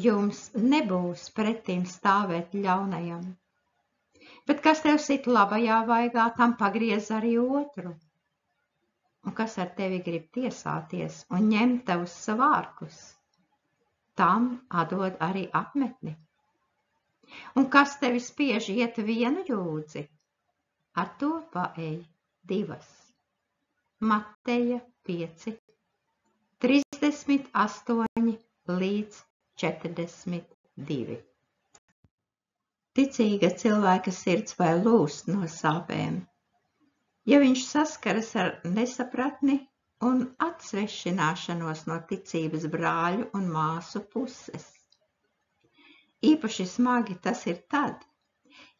jums nebūs pretim stāvēt ļaunajam, bet kas tev sit labajā vaigā, tam pagriez arī otru, un kas ar tevi grib tiesāties un ņemt tavus svārkus, tam atdod arī apmetni. Un kas tevi spiež iet vienu jūdzi, ar to paej divas. Mateja 5, 38 līdz 42. Ticīga cilvēka sirds vai lūst no sāpēm, ja viņš saskaras ar nesapratni un atsvešināšanos no ticības brāļu un māsu puses. Īpaši smagi tas ir tad,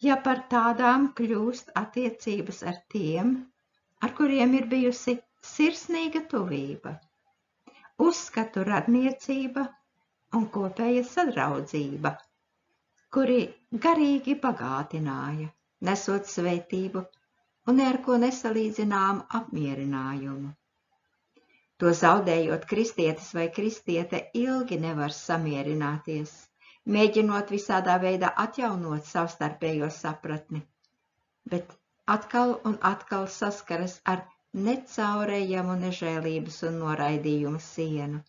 ja par tādām kļūst attiecības ar tiem, ar kuriem ir bijusi sirsnīga tuvība, uzskatu radniecība un kopēja sadraudzība, kuri garīgi bagātināja, nesot svētību un ar ko nesalīdzināmu apmierinājumu. To zaudējot, kristietis vai kristiete ilgi nevar samierināties, mēģinot visādā veidā atjaunot savstarpējo sapratni, bet atkal un atkal saskaras ar necaurējamu nežēlības un noraidījumu sienu.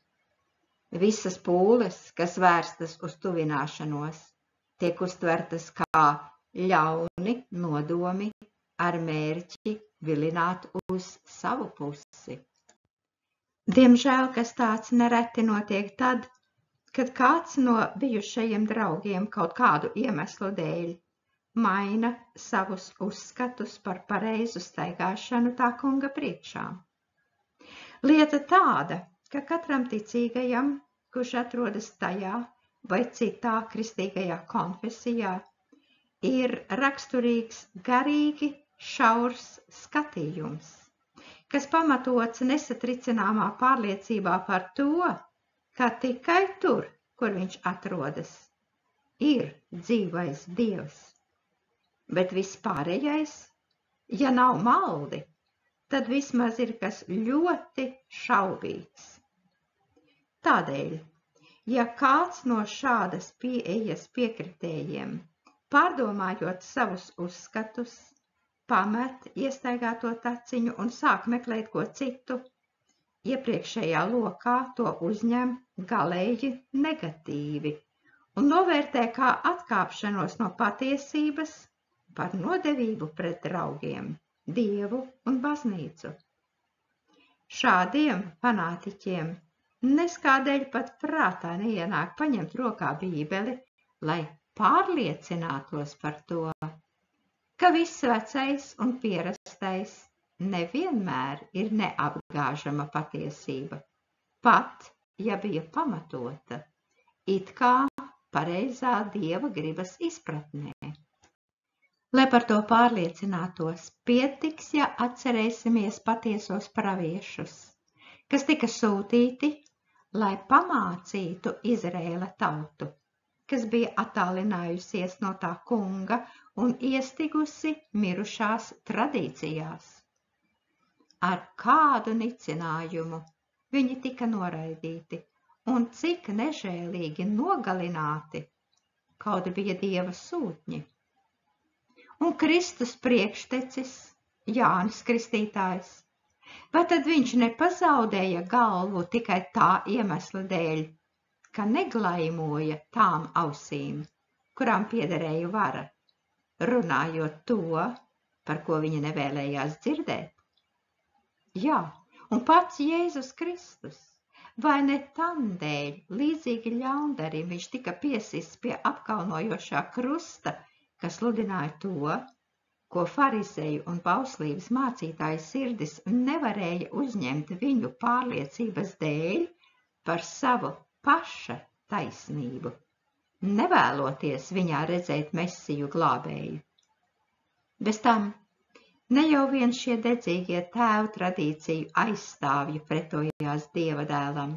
Visas pūles, kas vērstas uz tuvināšanos, tiek uztvertas kā ļauni nodomi ar mērķi vilināt uz savu pusi. Diemžēl, kas tāds nereti notiek tad, kad kāds no bijušajiem draugiem kaut kādu iemeslu dēļ maina savus uzskatus par pareizu staigāšanu tā kunga priekšā. Lieta tāda, ka katram ticīgajam, kurš atrodas tajā vai citā kristīgajā konfesijā, ir raksturīgs garīgi šaurs skatījums, kas pamatots nesatricināmā pārliecībā par to, ka tikai tur, kur viņš atrodas, ir dzīvais Dievs. Bet viss pārējais, ja nav maldi, tad vismaz ir kas ļoti šaubīgs. Tādēļ, ja kāds no šādas pieejas piekritējiem, pārdomājot savus uzskatus, pamet iestaigāto taciņu un sāk meklēt ko citu, iepriekšējā lokā to uzņem galēji negatīvi un novērtē kā atkāpšanos no patiesības par nodevību pret draugiem, Dievu un baznīcu. Šādiem fanātiķiem neskādēļ pat prātā neienāk paņemt rokā Bībeli, lai pārliecinātos par to, ka viss vecais un pierastais nevienmēr ir neapgāžama patiesība, pat ja bija pamatota, it kā pareizā Dieva gribas izpratnē. Lai par to pārliecinātos, pietiks, ja atcerēsimies patiesos praviešus, kas tika sūtīti, lai pamācītu Izraēla tautu, kas bija attālinājusies no tā kunga un iestigusi mirušās tradīcijās. Ar kādu nicinājumu viņi tika noraidīti un cik nežēlīgi nogalināti, kaut bija Dieva sūtņi. Un Kristus priekštecis, Jānis Kristītājs, vai tad viņš nepazaudēja galvu tikai tā iemesla dēļ, ka neglaimoja tām ausīm, kurām piederēja vara, runājot to, par ko viņa nevēlējās dzirdēt? Jā, un pats Jēzus Kristus, vai ne tam dēļ, līdzīgi ļaundarim, viņš tika piesists pie apkaunojošā krusta, kas sludināja to, ko farizeju un bauslības mācītāju sirdis nevarēja uzņemt viņu pārliecības dēļ par savu paša taisnību, nevēloties viņā redzēt Mesiju glābēju. Bez tam, ne jau vien šie dedzīgie tēvu tradīciju aizstāvji pretojās Dieva dēlam,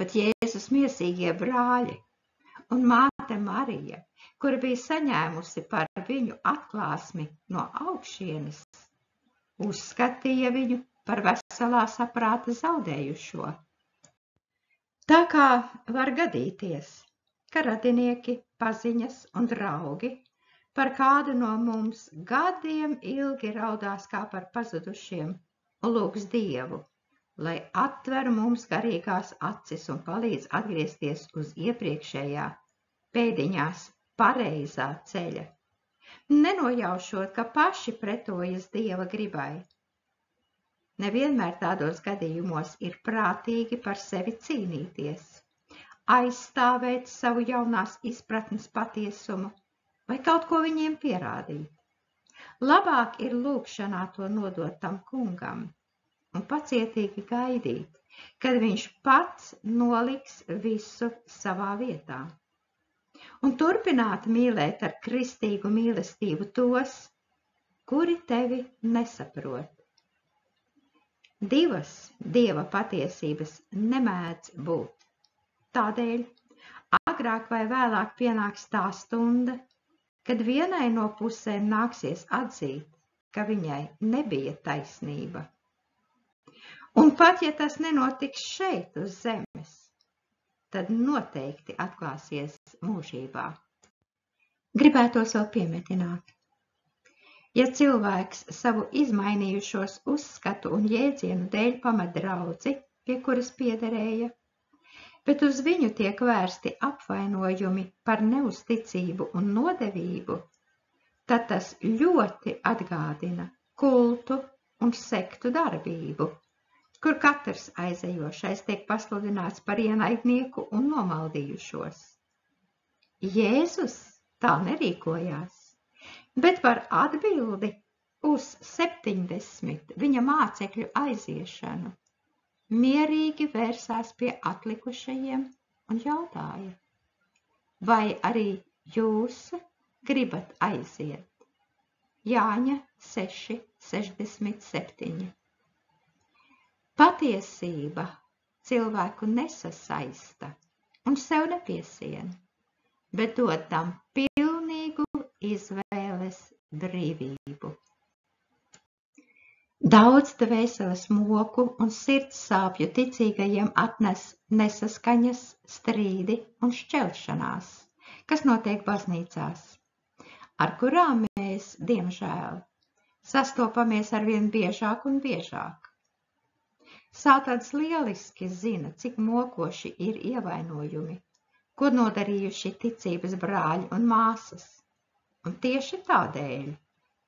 pat Jēzus miesīgie brāļi un māte Marija, kura bija saņēmusi par viņu atklāsmi no augšienes, uzskatīja viņu par veselā saprāta zaudējušo. Tā kā var gadīties, ka radinieki, paziņas un draugi par kādu no mums gadiem ilgi raudās kā par pazudušiem un lūgs Dievu, lai atver mums garīgās acis un palīdz atgriezties uz iepriekšējā pēdiņās pareizā ceļa, nenojaušot, ka paši pretojas Dieva gribai. Nevienmēr tādos gadījumos ir prātīgi par sevi cīnīties, aizstāvēt savu jaunās izpratnes patiesumu vai kaut ko viņiem pierādīt. Labāk ir lūgšanā to nodot tam kungam un pacietīgi gaidīt, kad viņš pats noliks visu savā vietā. Un turpināt mīlēt ar kristīgu mīlestību tos, kuri tevi nesaprot. Divas Dieva patiesības nemēdz būt. Tādēļ agrāk vai vēlāk pienāks tā stunda, kad vienai no pusēm nāksies atzīt, ka viņai nebija taisnība. Un pat ja tas nenotiks šeit uz zemes, tad noteikti atklāsies mūžībā. Gribētos vēl piemetināt. Ja cilvēks savu izmainījušos uzskatu un jēdzienu dēļ pamet draudzi, pie kuras piederēja, bet uz viņu tiek vērsti apvainojumi par neusticību un nodevību, tad tas ļoti atgādina kultu un sektu darbību, kur katrs aizejošais tiek pasludināts par ienaidnieku un nomaldījušos. Jēzus tā nerīkojās, bet par atbildi uz 70 viņa mācekļu aiziešanu mierīgi vērsās pie atlikušajiem un jautāja: vai arī jūs gribat aiziet? Jāņa 6:67. Patiesība cilvēku nesasaista un sev nepiesien, bet dod tam pilnīgu izvēles brīvību. Daudz dvēseles moku un sirds sāpju ticīgajiem atnes nesaskaņas, strīdi un šķelšanās, kas notiek baznīcās, ar kurām mēs, diemžēl, sastopamies arvien biežāk un biežāk. Sātans lieliski zina, cik mokoši ir ievainojumi, ko nodarījuši ticības brāļi un māsas, un tieši tādēļ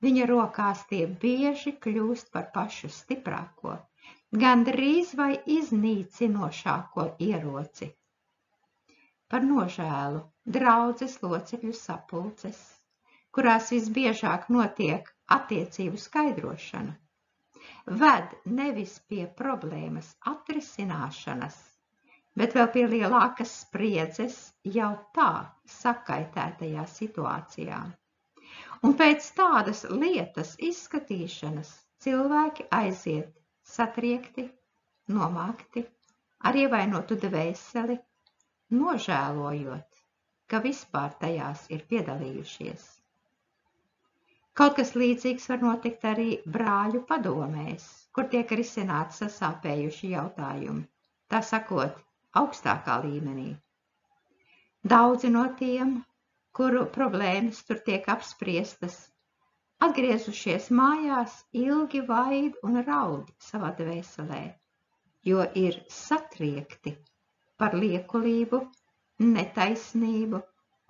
viņa rokās tie bieži kļūst par pašu stiprāko, gandrīz vai iznīcinošāko ieroci. Par nožēlu draudzes locekļu sapulces, kurās visbiežāk notiek attiecību skaidrošana, ved nevis pie problēmas atrisināšanas, bet vēl pie lielākas spriedzes jau tā sakaitētajā situācijā. Un pēc tādas lietas izskatīšanas cilvēki aiziet satriekti, nomākti, ar ievainotu dvēseli, nožēlojot, ka vispār tajās ir piedalījušies. Kaut kas līdzīgs var notikt arī brāļu padomēs, kur tiek risināti sasāpējuši jautājumi, tā sakot, augstākā līmenī. Daudzi no tiem, kuru problēmas tur tiek apspriestas, atgriezušies mājās ilgi vaid un raud savā dvēselē, jo ir satriekti par liekulību, netaisnību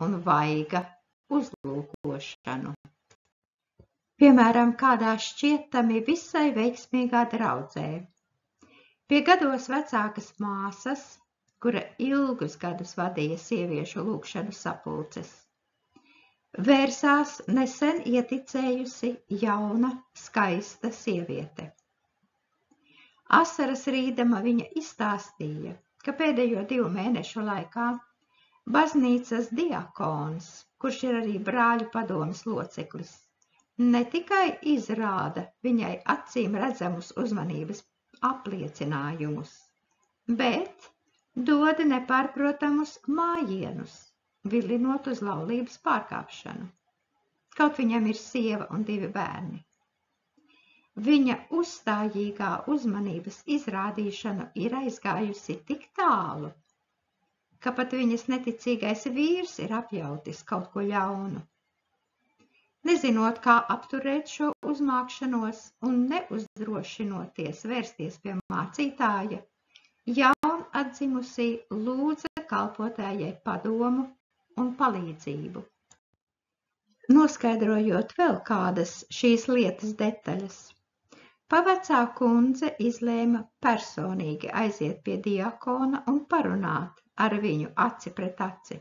un vaiga uzlūkošanu. Piemēram, kādā šķietami visai veiksmīgā draudzē. Pie gados vecākas māsas, kura ilgus gadus vadīja sieviešu lūgšanu sapulces, vērsās nesen ieticējusi jauna, skaista sieviete. Asaras rīdama viņa izstāstīja, ka pēdējo 2 mēnešu laikā baznīcas diakons, kurš ir arī brāļu padomes loceklis, ne tikai izrāda viņai acīm redzamus uzmanības apliecinājumus, bet dod nepārprotamus mājienus, vilinot uz laulības pārkāpšanu. Kaut viņam ir sieva un 2 bērni. Viņa uzstājīgā uzmanības izrādīšana ir aizgājusi tik tālu, ka pat viņas neticīgais vīrs ir apjautis kaut ko ļaunu. Nezinot, kā apturēt šo uzmākšanos un neuzdrošinoties vērsties pie mācītāja, jaun atdzimusī lūdza kalpotājai padomu un palīdzību. Noskaidrojot vēl kādas šīs lietas detaļas, pavecā kundze izlēma personīgi aiziet pie diakona un parunāt ar viņu aci pret aci.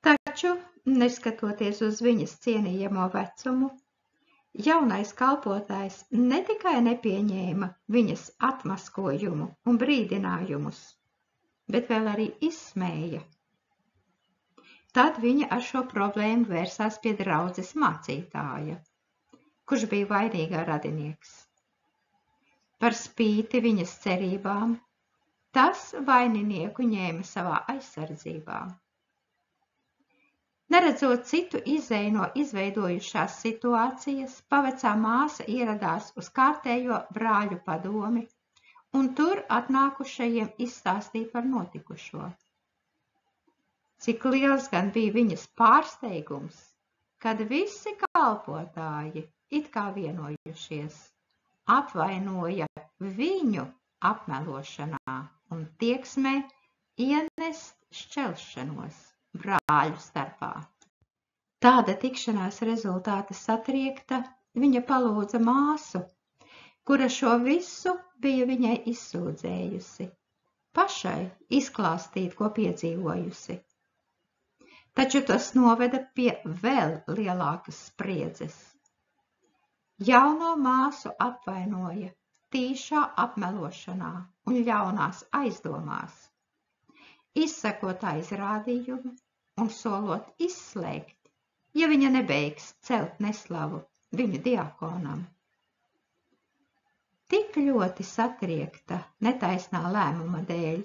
Taču, neskatoties uz viņas cienījamo vecumu, jaunais kalpotājs ne tikai nepieņēma viņas atmaskojumu un brīdinājumus, bet vēl arī izsmēja. Tad viņa ar šo problēmu vērsās pie draudzes mācītāja, kurš bija vainīgā radinieks. Par spīti viņas cerībām, tas vaininieku ņēma savā aizsardzībā. Neredzot citu izēju no izveidojušās situācijas, pavecā māsa ieradās uz kārtējo brāļu padomi un tur atnākušajiem izstāstīja par notikušo. Cik liels gan bija viņas pārsteigums, kad visi kalpotāji, it kā vienojušies, apvainoja viņu apmelošanā un tieksmē ienest šķelšanos brāļu starpā. Tāda tikšanās rezultāta satriekta viņa palūdza māsu, kura šo visu bija viņai izsūdzējusi, pašai izklāstīt, ko piedzīvojusi. Taču tas noveda pie vēl lielākas spriedzes. Jauno māsu apvainoja tīšā apmelošanā un ļaunās aizdomās, izsekot aizrādījumu un solot izslēgt, ja viņa nebeigs celt neslavu viņu diakonam. Tik ļoti satriekta netaisnā lēmuma dēļ,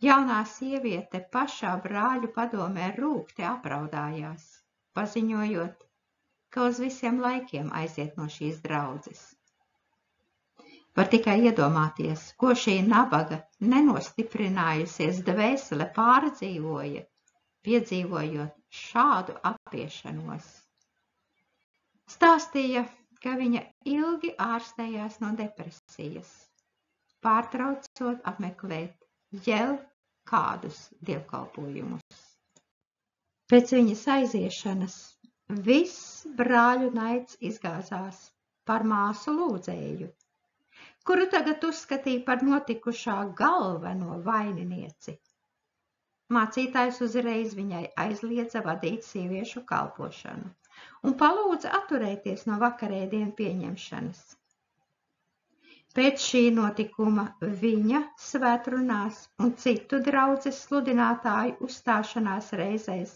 jaunā sieviete pašā brāļu padomē rūgti apraudājās, paziņojot, ka uz visiem laikiem aiziet no šīs draudzes. Var tikai iedomāties, ko šī nabaga nenostiprinājusies dvēsele pārdzīvoja, piedzīvojot šādu apiešanos. Stāstīja, ka viņa ilgi ārstējās no depresijas, pārtraucot apmeklēt jau kādus dievkalpojumus. Pēc viņas aiziešanas viss brāļu naids izgāzās par māsu Lūdzēju, kuru tagad uzskatīja par notikušā galveno vaininieci. Mācītājs uzreiz viņai aizliedza vadīt sieviešu kalpošanu un palūdza atturēties no vakarēdienu pieņemšanas. Pēc šī notikuma viņa svētrunās un citu draudzes sludinātāju uzstāšanās reizēs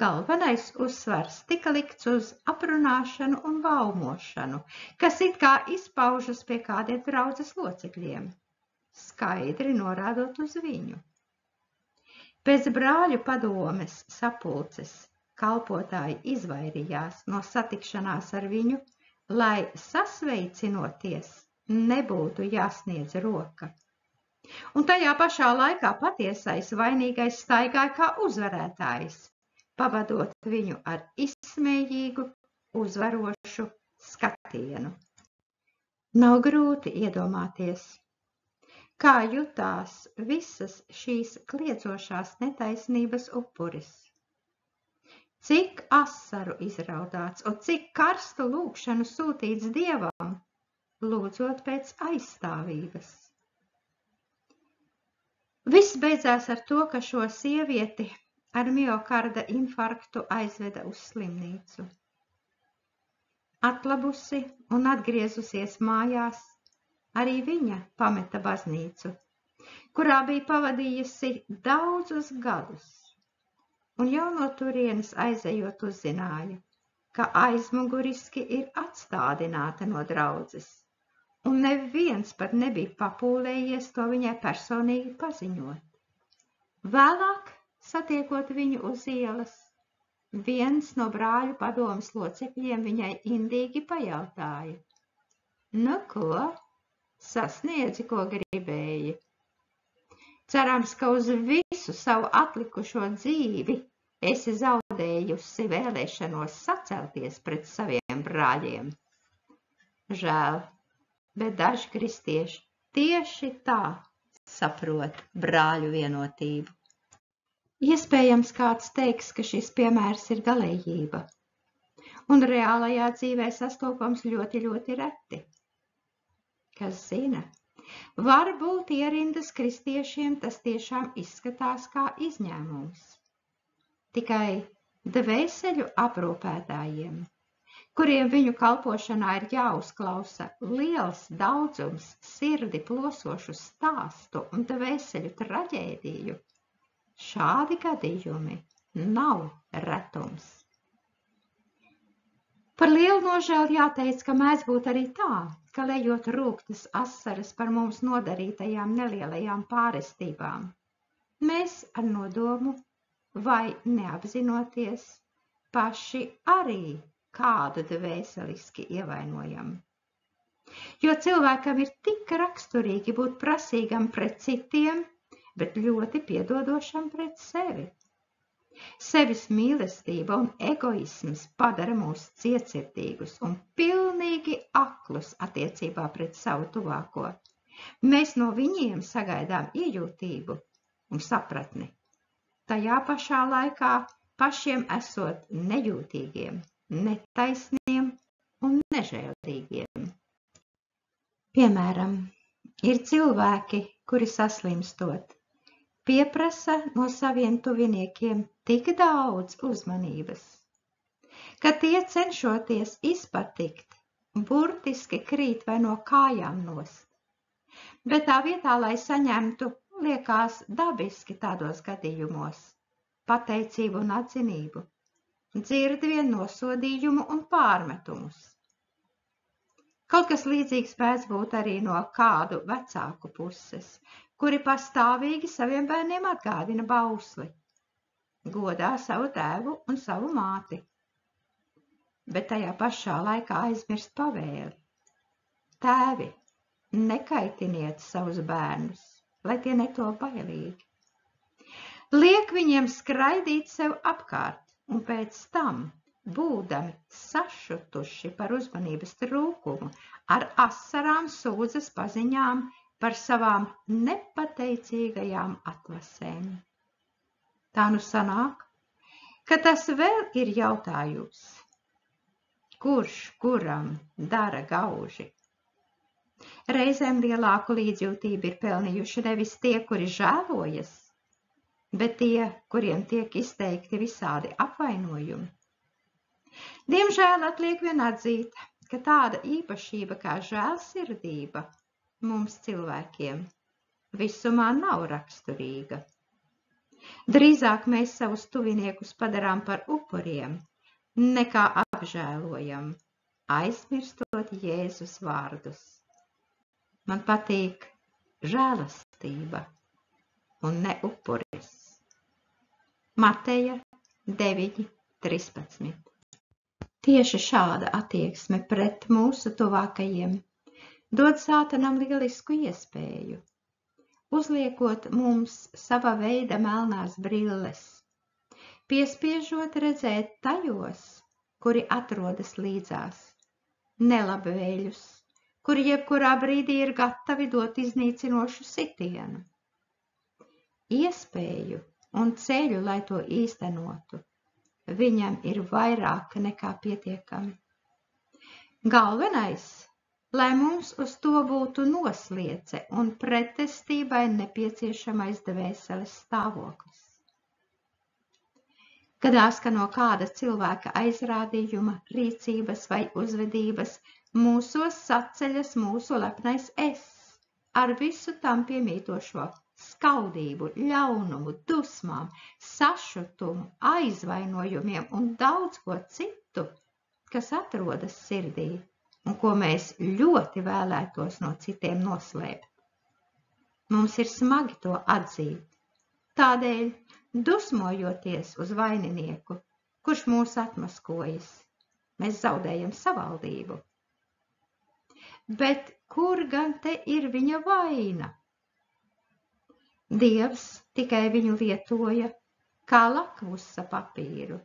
galvenais uzsvars tika likts uz aprunāšanu un baumošanu, kas it kā izpaužas pie kādiem draudzes locekļiem, skaidri norādot uz viņu. Pēc brāļu padomes sapulces kalpotāji izvairījās no satikšanās ar viņu, lai sasveicinoties nebūtu jāsniedz roka. Un tajā pašā laikā patiesais vainīgais staigāja kā uzvarētājs, pavadot viņu ar izsmējīgu, uzvarošu skatienu. Nav grūti iedomāties, kā jutās visas šīs kliedzošās netaisnības upuris. Cik asaru izraudāts un cik karstu lūgšanu sūtīts Dievam, lūdzot pēc aizstāvības. Viss beidzās ar to, ka šo sievieti ar miokarda infarktu aizveda uz slimnīcu. Atlabusi un atgriezusies mājās, arī viņa pameta baznīcu, kurā bija pavadījusi daudzus gadus, un jau no turienes aizejot uzzināja, ka aizmuguriski ir atstādināta no draudzes, un neviens pat nebija papūlējies to viņai personīgi paziņot. Vēlāk, satiekot viņu uz ielas, viens no brāļu padomes locekļiem viņai indīgi pajautāja: "Nu ko, sasniedzi, ko gribēji? Cerams, ka uz visu savu atlikušo dzīvi esi zaudējusi vēlēšanos sacelties pret saviem brāļiem." Žēl, bet daži kristieši tieši tā saprot brāļu vienotību. Iespējams, kāds teiks, ka šis piemērs ir galējība, un reālajā dzīvē sastopams ļoti, ļoti reti. Kas zina, varbūt ierindas kristiešiem tas tiešām izskatās kā izņēmums. Tikai dvēseļu aprūpētājiem, kuriem viņu kalpošanā ir jāuzklausa liels daudzums sirdi plosošu stāstu un dvēseļu traģēdiju, šādi gadījumi nav retums. Par lielu nožēlu jāteic, ka mēdz būt arī tā, ka lejot rūgtas asaras par mums nodarītajām nelielajām pārestībām, mēs ar nodomu vai neapzinoties paši arī kādu dvēseliski ievainojam. Jo cilvēkam ir tik raksturīgi būt prasīgam pret citiem, bet ļoti piedodošam pret sevi. Sevis mīlestība un egoisms padara mūs cietsirdīgus un pilnīgi aklus attiecībā pret savu tuvāko. Mēs no viņiem sagaidām iejūtību un sapratni. Tajā pašā laikā pašiem esot nejūtīgiem, netaisniem un nežēlīgiem. Piemēram, ir cilvēki, kuri saslimstot, pieprasa no saviem tuviniekiem tik daudz uzmanības, ka tie cenšoties izpatikt, burtiski krīt vai no kājām nost. Bet tā vietā, lai saņemtu, liekas dabiski tādos gadījumos, pateicību un atzinību, dzird vien nosodījumu un pārmetumus. Kaut kas līdzīgs pēc būt arī no kādu vecāku puses, kuri pastāvīgi saviem bērniem atgādina bausli, godā savu tēvu un savu māti, bet tajā pašā laikā aizmirst pavēli. Tēvi, nekaitiniet savus bērnus, lai tie netop bailīgi. Liek viņiem skraidīt sev apkārt, un pēc tam, būdami sašutuši par uzmanības trūkumu, ar asarām sūdzas paziņām par savām nepateicīgajām atlasēm. Tā nu sanāk, ka tas vēl ir jautājums, kurš kuram dara gauži. Reizēm lielāku līdzjūtību ir pelnījuši nevis tie, kuri žēlojas, bet tie, kuriem tiek izteikti visādi apvainojumi. Diemžēl atliek vien atzīt, ka tāda īpašība kā žēlsirdība mums cilvēkiem visumā nav raksturīga. Drīzāk mēs savus tuviniekus padarām par upuriem, nekā apžēlojam, aizmirstot Jēzus vārdus. Man patīk žēlastība un ne upuris. Mateja 9:13. Tieši šāda attieksme pret mūsu tuvākajiem dod Sātanam lielisku iespēju, uzliekot mums sava veida melnās brilles, piespiežot redzēt tajos, kuri atrodas līdzās, nelabvēļus, kuri jebkurā brīdī ir gatavi dot iznīcinošu sitienu. Iespēju un ceļu, lai to īstenotu, viņam ir vairāk nekā pietiekami. Galvenais, lai mums uz to būtu nosliece un pretestībai nepieciešamais dvēseles stāvoklis. Gadās, ka no kāda cilvēka aizrādījuma, rīcības vai uzvedības mūsos saceļas mūsu lepnais es, ar visu tam piemītošo skaudību, ļaunumu, dusmām, sašutumu, aizvainojumiem un daudz ko citu, kas atrodas sirdī un ko mēs ļoti vēlētos no citiem noslēpt. Mums ir smagi to atzīt. Tādēļ, dusmojoties uz vaininieku, kurš mūs atmaskojas, mēs zaudējam savaldību. Bet kur gan te ir viņa vaina? Dievs tikai viņu lietoja kā lakmusa papīru,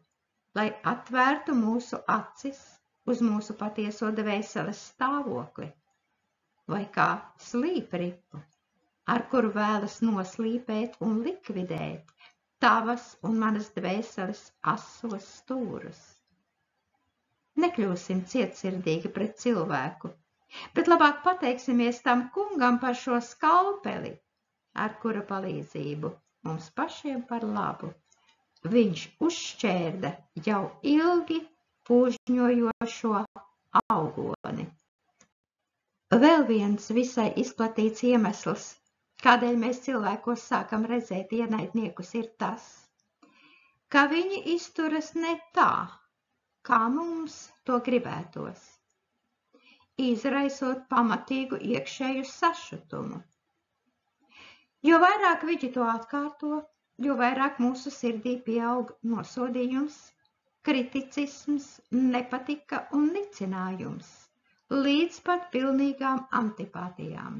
lai atvērtu mūsu acis uz mūsu patieso dvēseles stāvokli, vai kā slīpripu, ar kuru vēlas noslīpēt un likvidēt tavas un manas dvēseles asos stūrus. Nekļūsim cietsirdīgi pret cilvēku, bet labāk pateiksimies tam kungam par šo skalpeli, ar kura palīdzību mums pašiem par labu viņš uzšķērda jau ilgi pūžņojošo augoni. Vēl viens visai izplatīts iemesls, kādēļ mēs cilvēkos sākam redzēt ienaidniekus, ir tas, ka viņi izturas ne tā, kā mums to gribētos, izraisot pamatīgu iekšēju sašutumu. Jo vairāk viņi to atkārto, jo vairāk mūsu sirdī pieaug nosodījums, kriticisms, nepatika un nicinājums, līdz pat pilnīgām antipātijām.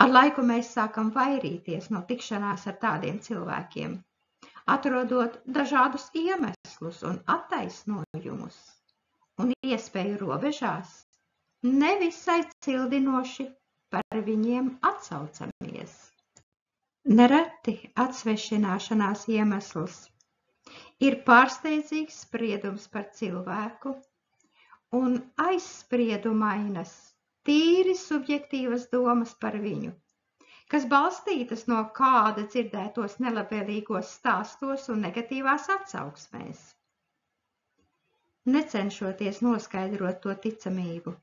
Ar laiku mēs sākam vairīties no tikšanās ar tādiem cilvēkiem, atrodot dažādus iemeslus un attaisnojumus, un iespēju robežās nevisai cildinoši par viņiem atsaucamies. Nereti atsvešināšanās iemesls ir pārsteidzīgs spriedums par cilvēku un aizspriedumainas, tīri subjektīvas domas par viņu, kas balstītas no kāda dzirdētos nelabvēlīgos stāstos un negatīvās atsauksmēs. Necenšoties noskaidrot to ticamību,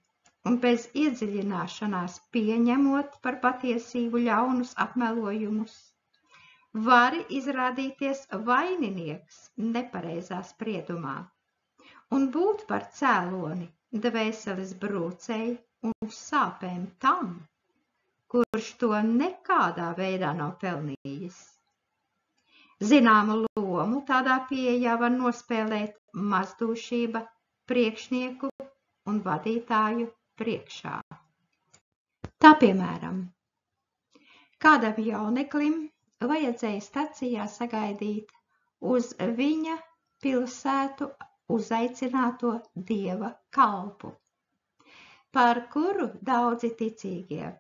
un bez iedziļināšanās pieņemot par patiesību ļaunus apmelojumus, vari izrādīties vaininieks nepareizā spriedumā un būt par cēloni dvēseles brūcei un sāpēm tam, kurš to nekādā veidā nav pelnījis. Zināmu lomu tādā pieejā var nospēlēt mazdūšība priekšnieku un vadītāju priekšā. Tā piemēram, kādam jauneklim vajadzēja stacijā sagaidīt uz viņa pilsētu uzaicināto dieva kalpu, par kuru daudzi ticīgie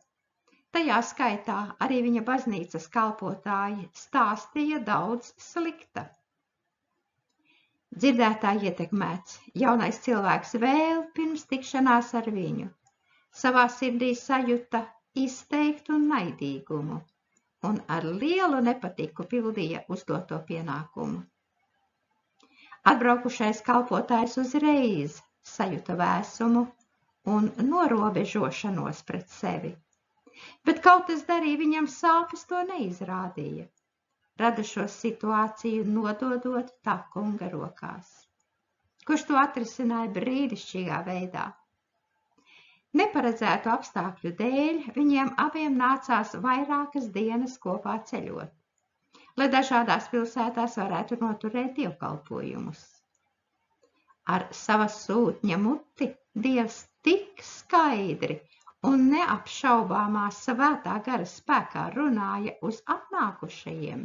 tajā skaitā arī viņa baznīcas kalpotāji, stāstīja daudz slikta. Dzirdētā ietekmēts, jaunais cilvēks vēl pirms tikšanās ar viņu savā sirdī sajuta izteiktu naidīgumu un ar lielu nepatiku pildīja uzdoto pienākumu. Atbraukušais kalpotājs uzreiz sajuta vēsumu un norobežošanos pret sevi, bet kaut kas darīja viņam sāpes to neizrādīja, radušo situāciju nododot tā kunga rokās, kurš to atrisināja brīnišķīgā veidā. Neparedzētu apstākļu dēļ viņiem abiem nācās vairākas dienas kopā ceļot, lai dažādās pilsētās varētu noturēt dievkalpojumus. Ar sava sūtņa muti Dievs tik skaidri un neapšaubāmā svētā gara spēkā runāja uz atnākušajiem,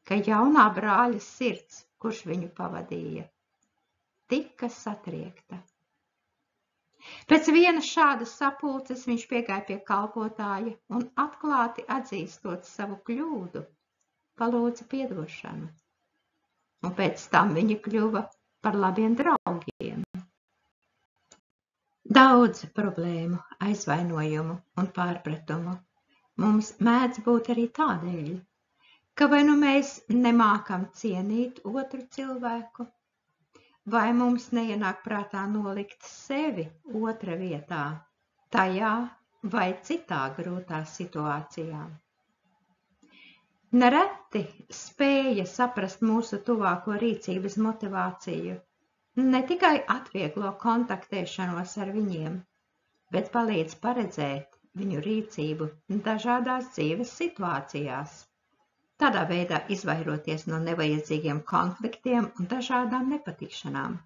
ka jaunā brāļa sirds, kurš viņu pavadīja, tika satriekta. Pēc vienas šādas sapulces viņš piegāja pie kalpotāja un atklāti atzīstot savu kļūdu, palūdza piedošanu. Un pēc tam viņi kļuva par labiem draugiem. Daudz problēmu, aizvainojumu un pārpratumu mums mēdz būt arī tādēļ, ka vai nu mēs nemākam cienīt otru cilvēku, vai mums neienāk prātā nolikt sevi otra vietā, tajā vai citā grūtā situācijā. Nereti spēja saprast mūsu tuvāko rīcības motivāciju ne tikai atvieglo kontaktēšanos ar viņiem, bet palīdz paredzēt viņu rīcību dažādās dzīves situācijās. Tādā veidā izvairoties no nevajadzīgiem konfliktiem un dažādām nepatikšanām.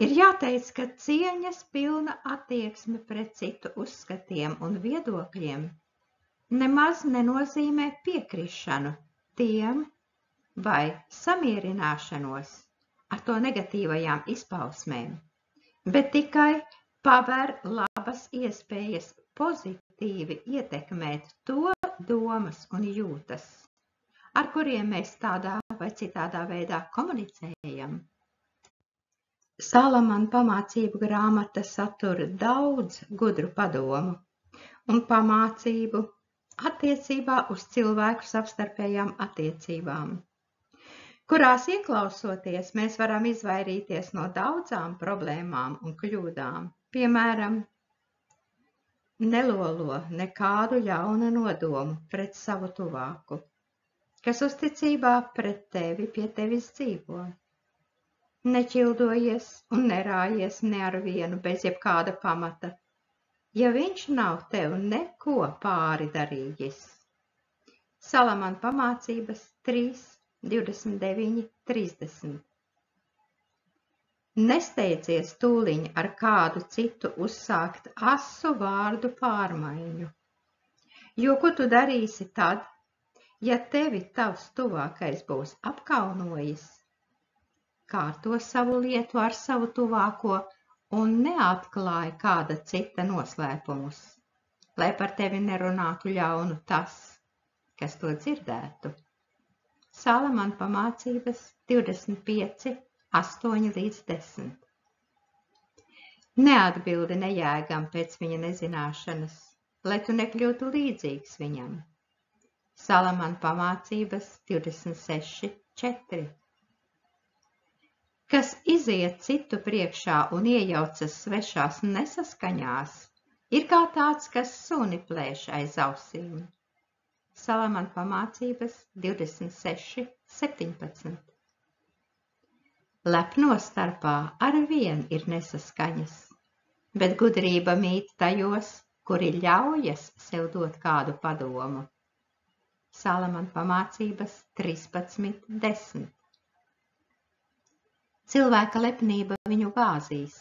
Ir jāteic, ka cieņas pilna attieksme pret citu uzskatiem un viedokļiem nemaz nenozīmē piekrišanu tiem vai samierināšanos ar to negatīvajām izpausmēm, bet tikai paver labas iespējas pozitīvi ietekmēt to domas un jūtas, ar kuriem mēs tādā vai citādā veidā komunicējam. Salamana pamācību grāmata satur daudz gudru padomu un pamācību attiecībā uz cilvēku savstarpējām attiecībām, kurās ieklausoties mēs varam izvairīties no daudzām problēmām un kļūdām. Piemēram, nelolo nekādu ļaunu nodomu pret savu tuvāku, kas uzticībā pret tevi pie tevis dzīvo. Neķildojies un nerājies ne ar vienu bez jebkāda pamata, ja viņš nav tev neko pāri darījis. Salamana pamācības 3, 29, 30. Nesteidzies tūliņ ar kādu citu uzsākt asu vārdu pārmaiņu, jo ko tu darīsi tad, ja tevi tavs tuvākais būs apkaunojis? Kārto savu lietu ar savu tuvāko un neatklāj kāda cita noslēpumus, lai par tevi nerunātu ļaunu tas, kas to dzirdētu. Salamana pamācības 25, 8 līdz 10. Neatbildi nejēgam pēc viņa nezināšanas, lai tu nekļūtu līdzīgs viņam. Salamana pamācības 26, 4. Kas iziet citu priekšā un iejaucas svešās nesaskaņās, ir kā tāds, kas suni plēš aiz ausīm. Salamana pamācības 26, 17. Lepno starpā arvien ir nesaskaņas, bet gudrība mīt tajos, kuri ļaujas sev dot kādu padomu. Salamana pamācības 13, 10. Cilvēka lepnība viņu gāzīs,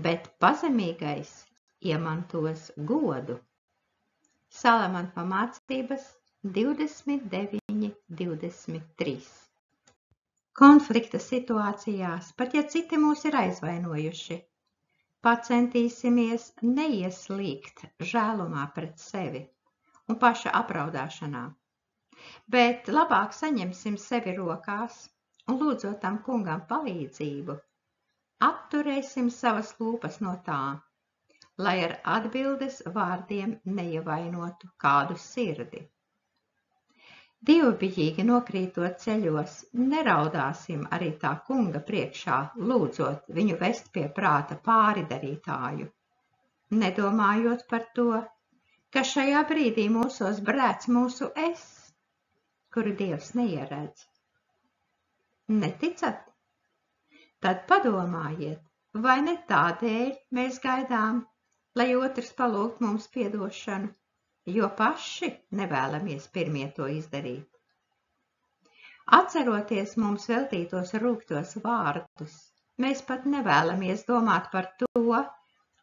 bet pazemīgais iemantos godu. Salamana pamācības 29, 23. Konflikta situācijās, pat ja citi mūs ir aizvainojuši, Pacentīsimies neieslīgt žēlumā pret sevi un paša apraudāšanā, bet labāk saņemsim sevi rokās un lūdzot tam kungam palīdzību, apturēsim savas lūpas no tā, lai ar atbildes vārdiem neievainotu kādu sirdi. Dievbijīgi nokrītot ceļos, neraudāsim arī tā kunga priekšā, lūdzot viņu vest pie prāta pāridarītāju, nedomājot par to, ka šajā brīdī mūsos brēc mūsu es, kuru Dievs neieredz. Neticat? Tad padomājiet, vai ne tādēļ mēs gaidām, lai otrs palūgt mums piedošanu, jo paši nevēlamies pirmie to izdarīt. Atceroties mums veltītos rūgtos vārdus, mēs pat nevēlamies domāt par to,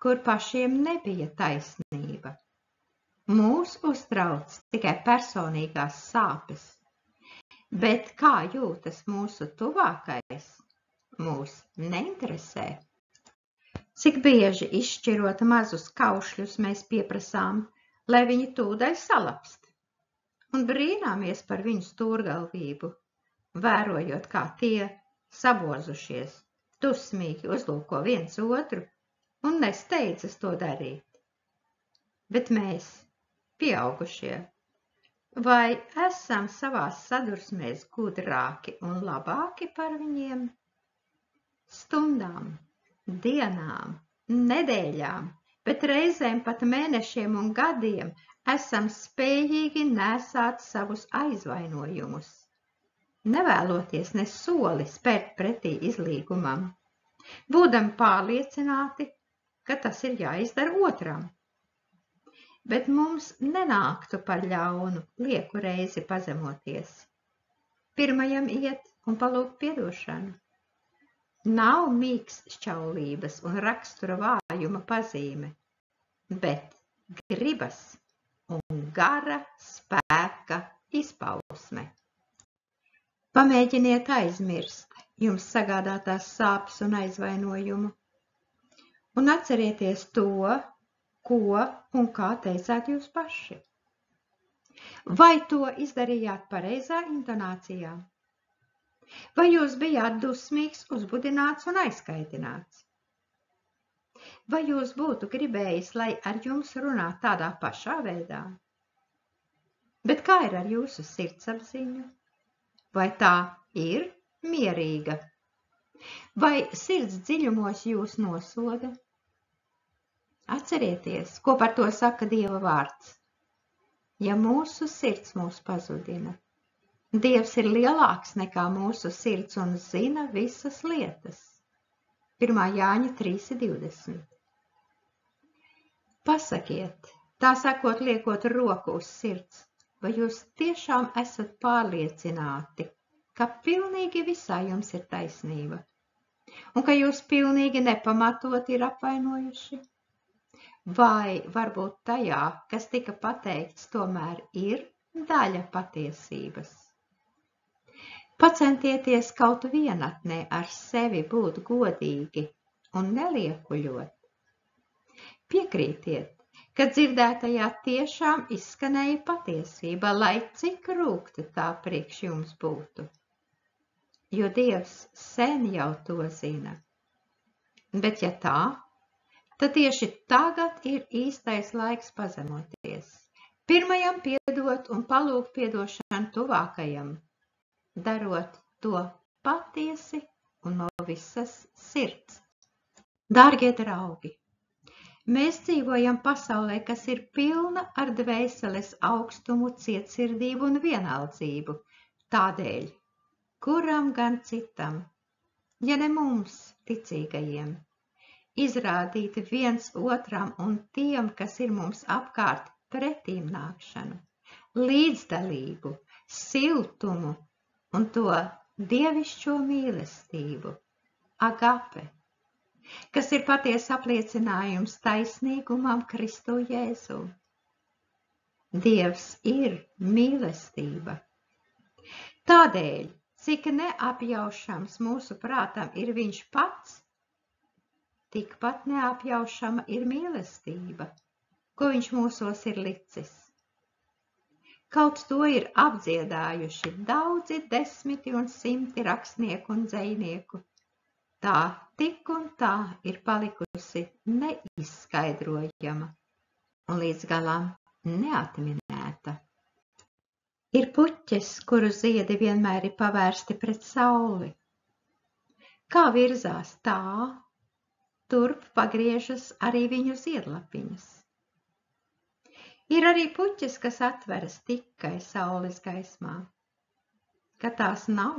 kur pašiem nebija taisnība. Mūs uztrauc tikai personīgās sāpes, bet kā jūtas mūsu tuvākais, mūs neinteresē. Cik bieži izšķirot mazus kaušļus mēs pieprasām, lai viņi tūdaļ salapst, un brīnāmies par viņu stūrgalvību, vērojot, kā tie, sabozušies, dusmīgi uzlūko viens otru un nesteidzas to darīt. Bet mēs, pieaugušie, vai esam savās sadursmēs gudrāki un labāki par viņiem? Stundām, dienām, nedēļām, bet reizēm pat mēnešiem un gadiem esam spējīgi nesāt savus aizvainojumus, nevēloties ne soli spērt pretī izlīgumam, būdami pārliecināti, ka tas ir jāizdara otram. Bet mums nenāktu par ļaunu lieku reizi pazemoties. Pirmajam iet un palūgt piedošanu. Nav mīkstšķaulības un rakstura vājuma pazīme, bet gribas un gara spēka izpausme. Pamēģiniet aizmirst jums sagādātās sāpes un aizvainojumu, un atcerieties to, ko un kā teicāt jūs paši. Vai to izdarījāt pareizā intonācijā? Vai jūs bijāt dusmīgs, uzbudināts un aizskaitināts? Vai jūs būtu gribējis, lai ar jums runā tādā pašā veidā? Bet kā ir ar jūsu sirdsapziņu? Vai tā ir mierīga? Vai sirds dziļumos jūs nosoda? Atcerieties, ko par to saka Dieva vārds. Ja mūsu sirds mūs pazudina, Dievs ir lielāks nekā mūsu sirds un zina visas lietas. 1. Jāņa 3:20. Pasakiet, tā sakot, liekot roku uz sirds, vai jūs tiešām esat pārliecināti, ka pilnīgi visā jums ir taisnība, un ka jūs pilnīgi nepamatot ir apvainojuši? Vai varbūt tajā, kas tika pateikts, tomēr ir daļa patiesības? Pacentieties kaut vienatnē ar sevi būt godīgi un neliekuļot. Piekrītiet, ka dzirdētajā tiešām izskanēja patiesība, lai cik rūgti tā priekš jums būtu. Jo Dievs sen jau to zina. Bet ja tā, tad tieši tagad ir īstais laiks pazemoties. Pirmajam piedot un palūgt piedošanu tuvākajam, darot to patiesi un no visas sirds. Dārgie draugi, mēs dzīvojam pasaulē, kas ir pilna ar dvēseles augstumu, cietsirdību un vienaldzību. Tādēļ, kuram gan citam, ja ne mums, ticīgajiem, izrādīt viens otram un tiem, kas ir mums apkārt, pretīm nākšanu, līdzdalību, siltumu un to dievišķo mīlestību, agape, kas ir patiesa apliecinājums taisnīgumam Kristu Jēzu. Dievs ir mīlestība. Tādēļ, cik neapjaušams mūsu prātam ir viņš pats, tikpat neapjaušama ir mīlestība, ko viņš mūsos ir licis. Kaut to ir apdziedājuši daudzi desmiti un simti rakstnieku un dzejnieku. Tā tik un tā ir palikusi neizskaidrojama un līdz galam neatminēta. Ir puķes, kuru ziedi vienmēr ir pavērsti pret sauli. Kā virzās tā, turp pagriežas arī viņu ziedlapiņas. Ir arī puķes, kas atveras tikai saules gaismā. Kad tās nav,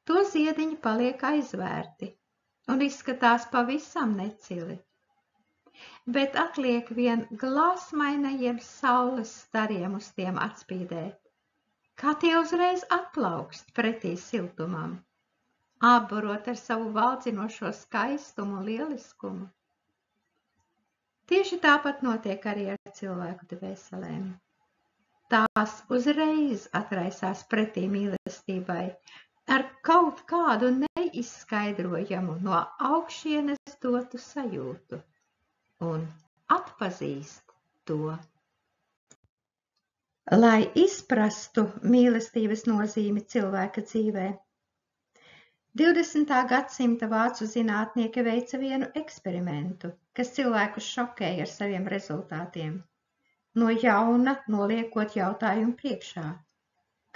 to ziediņi paliek aizvērti un izskatās pavisam necili. Bet atliek vien glāsmainajiem saules stariem uz tiem atspīdēt, kā tie uzreiz atplaukst pretī siltumam, apburot ar savu valdzinošo skaistumu un lieliskumu. Tieši tāpat notiek arī ar cilvēku dvēselēm. Tās uzreiz atraisās pretī mīlestībai ar kaut kādu neizskaidrojamu no augšienes dotu sajūtu un atpazīst to. Lai izprastu mīlestības nozīmi cilvēka dzīvē, 20. gadsimta vācu zinātnieki veica vienu eksperimentu, kas cilvēkus šokēja ar saviem rezultātiem. No jauna noliekot jautājumu priekšā.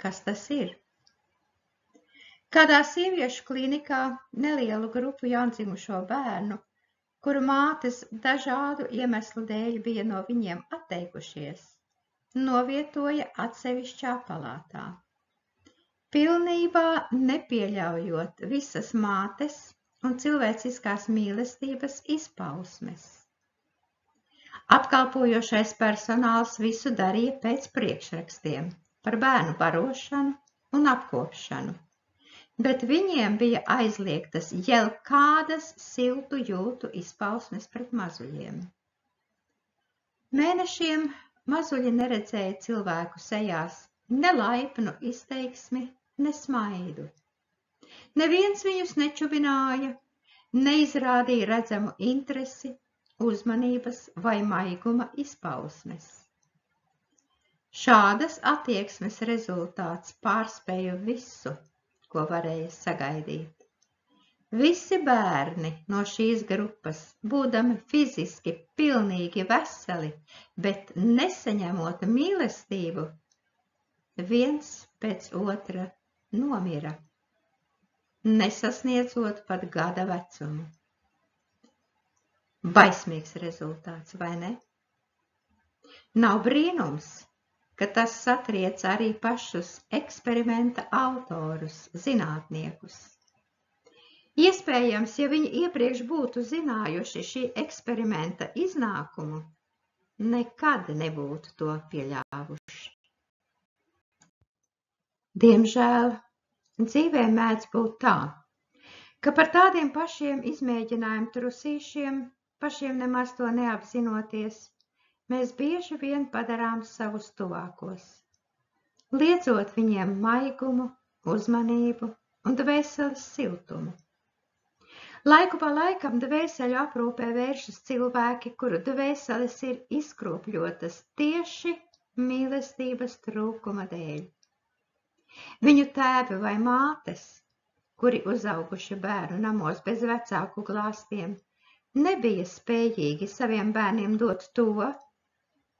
Kas tas ir? Kādā sieviešu klinikā nelielu grupu jaundzimušo bērnu, kuru mātes dažādu iemeslu dēļ bija no viņiem atteikušies, novietoja atsevišķā palātā. Pilnībā nepieļaujot visas mātes un cilvēciskās mīlestības izpausmes. Apkalpojošais personāls visu darīja pēc priekšrakstiem par bērnu barošanu un apkopšanu, bet viņiem bija aizliegtas jebkādas siltu jūtu izpausmes pret mazuļiem. Mēnešiem mazuļi neredzēja cilvēku sejās ne laipnu izteiksmi, ne smaidu. Neviens viņus nečubināja, neizrādīja redzamu interesi, uzmanības vai maiguma izpausmes. Šādas attieksmes rezultāts pārspēja visu, ko varēja sagaidīt. Visi bērni no šīs grupas, būdami fiziski pilnīgi veseli, bet nesaņemot mīlestību, viens pēc otra nomira, nesasniedzot pat gada vecumu. Baismīgs rezultāts, vai ne? Nav brīnums, ka tas satriec arī pašus eksperimenta autorus, zinātniekus. Iespējams, ja viņi iepriekš būtu zinājuši šī eksperimenta iznākumu, nekad nebūtu to pieļāvuši. Diemžēl dzīvē mēdz būt tā, ka par tādiem pašiem izmēģinājumu trusīšiem, pašiem nemaz to neapzinoties, mēs bieži vien padarām savus tuvākos, liedzot viņiem maigumu, uzmanību un dvēseles siltumu. Laiku pa laikam dvēseļu aprūpē vēršas cilvēki, kuru dvēseles ir izkropļotas tieši mīlestības trūkuma dēļ. Viņu tēvi vai mātes, kuri uzauguši bērnu namos bez vecāku glāstiem, nebija spējīgi saviem bērniem dot to,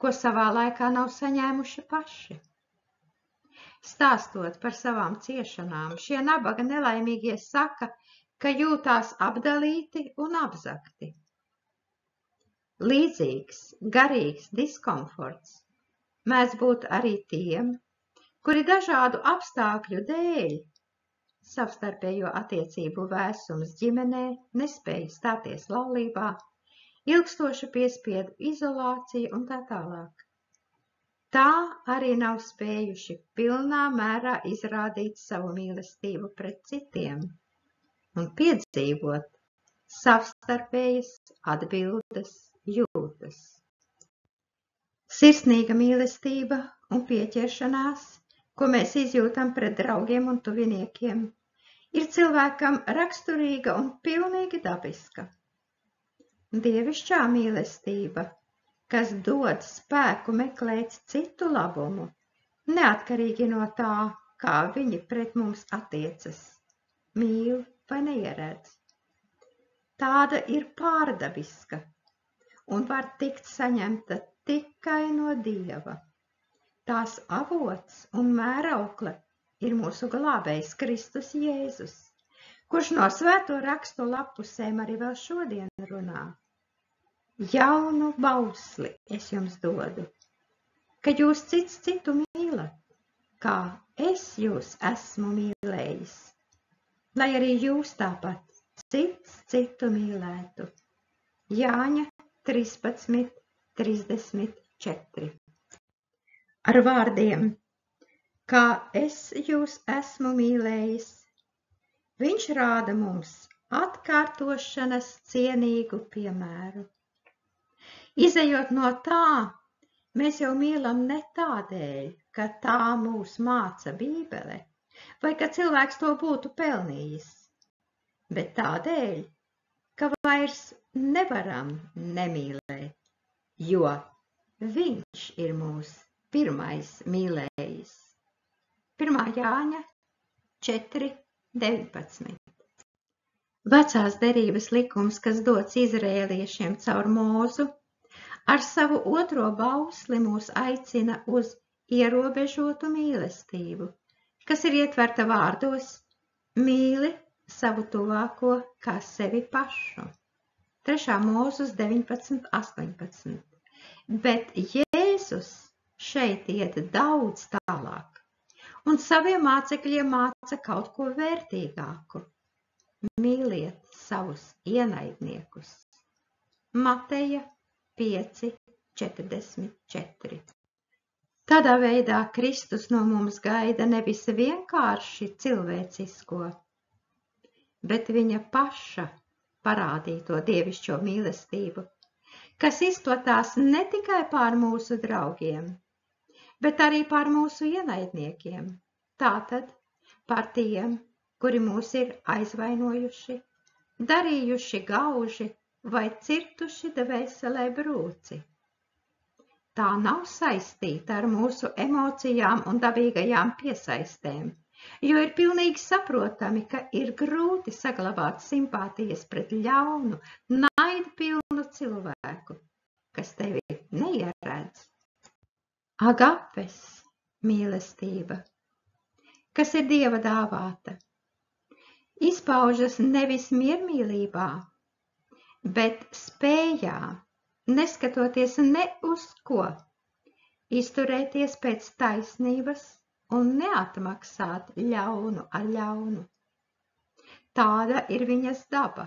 ko savā laikā nav saņēmuši paši. Stāstot par savām ciešanām, šie nabaga nelaimīgie saka, ka jūtās apdalīti un apzagti. Līdzīgs, garīgs diskomforts mēdz būt arī tiem, kuri dažādu apstākļu dēļ, savstarpējo attiecību vēsums ģimenē, nespēja stāties laulībā, ilgstoša piespiedu izolācija un tā tālāk. Tā arī nav spējuši pilnā mērā izrādīt savu mīlestību pret citiem un piedzīvot savstarpējas atbildes jūtas. Sirsnīga mīlestība un pieķeršanās, ko mēs izjūtam pret draugiem un tuviniekiem, ir cilvēkam raksturīga un pilnīgi dabiska. Dievišķā mīlestība, kas dod spēku meklēt citu labumu, neatkarīgi no tā, kā viņi pret mums attiecas, mīl vai neieredz. Tāda ir pārdabiska un var tikt saņemta tikai no Dieva. Tās avots un mēraukle ir mūsu glābējs Kristus Jēzus, kurš no svēto rakstu lapusēm arī vēl šodien runā. Jaunu bausli es jums dodu, ka jūs cits citu mīlat, kā es jūs esmu mīlējis, lai arī jūs tāpat cits citu mīlētu. Jāņa 13:34. Ar vārdiem, kā es jūs esmu mīlējis, viņš rāda mums atkārtošanas cienīgu piemēru. Izejot no tā, mēs jau mīlam ne tādēļ, ka tā mūs māca Bībele, vai ka cilvēks to būtu pelnījis, bet tādēļ, ka vairs nevaram nemīlēt, jo viņš ir mūs pirmais mīlējis. 1. Jāņa 4:19. Vecās derības likums, kas dots izrēliešiem caur Mūzu, ar savu otro bausli mūs aicina uz ierobežotu mīlestību, kas ir ietverta vārdos: mīli savu tuvāko kā sevi pašu. 3. Mūzes 19:18. Bet Jēzus šeit iet daudz tālāk un saviem mācekļiem māca kaut ko vērtīgāku. Mīliet savus ienaidniekus. Mateja 5:44. Tādā veidā Kristus no mums gaida nevis vienkārši cilvēcisko, bet viņa paša parādīto dievišķo mīlestību, kas izplatās ne tikai pār mūsu draugiem, bet arī pār mūsu ienaidniekiem, tātad pār tiem, kuri mūs ir aizvainojuši, darījuši gauži vai cirtuši dvēselē brūci. Tā nav saistīta ar mūsu emocijām un dabīgajām piesaistēm, jo ir pilnīgi saprotami, ka ir grūti saglabāt simpātijas pret ļaunu, naidpilnu cilvēku, kas tevi neieredz. Agapes mīlestība, kas ir Dieva dāvāta, izpaužas nevis miermīlībā, bet spējā, neskatoties ne uz ko, izturēties pēc taisnības un neatmaksāt ļaunu ar ļaunu. Tāda ir viņas daba.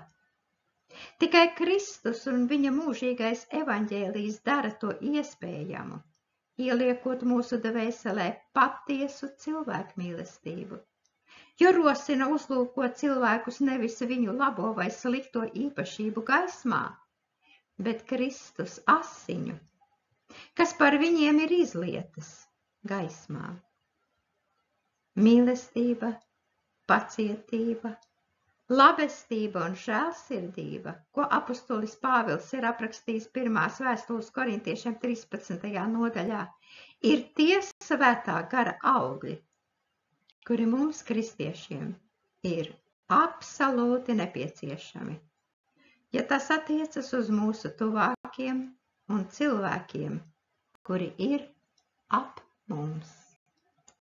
Tikai Kristus un viņa mūžīgais evaņģēlijs dara to iespējamu, ieliekot mūsu dvēselē patiesu cilvēku mīlestību, jo rosina uzlūkot cilvēkus nevis viņu labo vai slikto īpašību gaismā, bet Kristus asiņu, kas par viņiem ir izlietas gaismā. Mīlestība, pacietība, labestība un žēlsirdība, ko apostolis Pāvils ir aprakstījis 1. vēstules korintiešiem 13. nodaļā, ir tie svētā gara augļi, kuri mums, kristiešiem, ir absolūti nepieciešami, ja tas attiecas uz mūsu tuvākiem un cilvēkiem, kuri ir ap mums.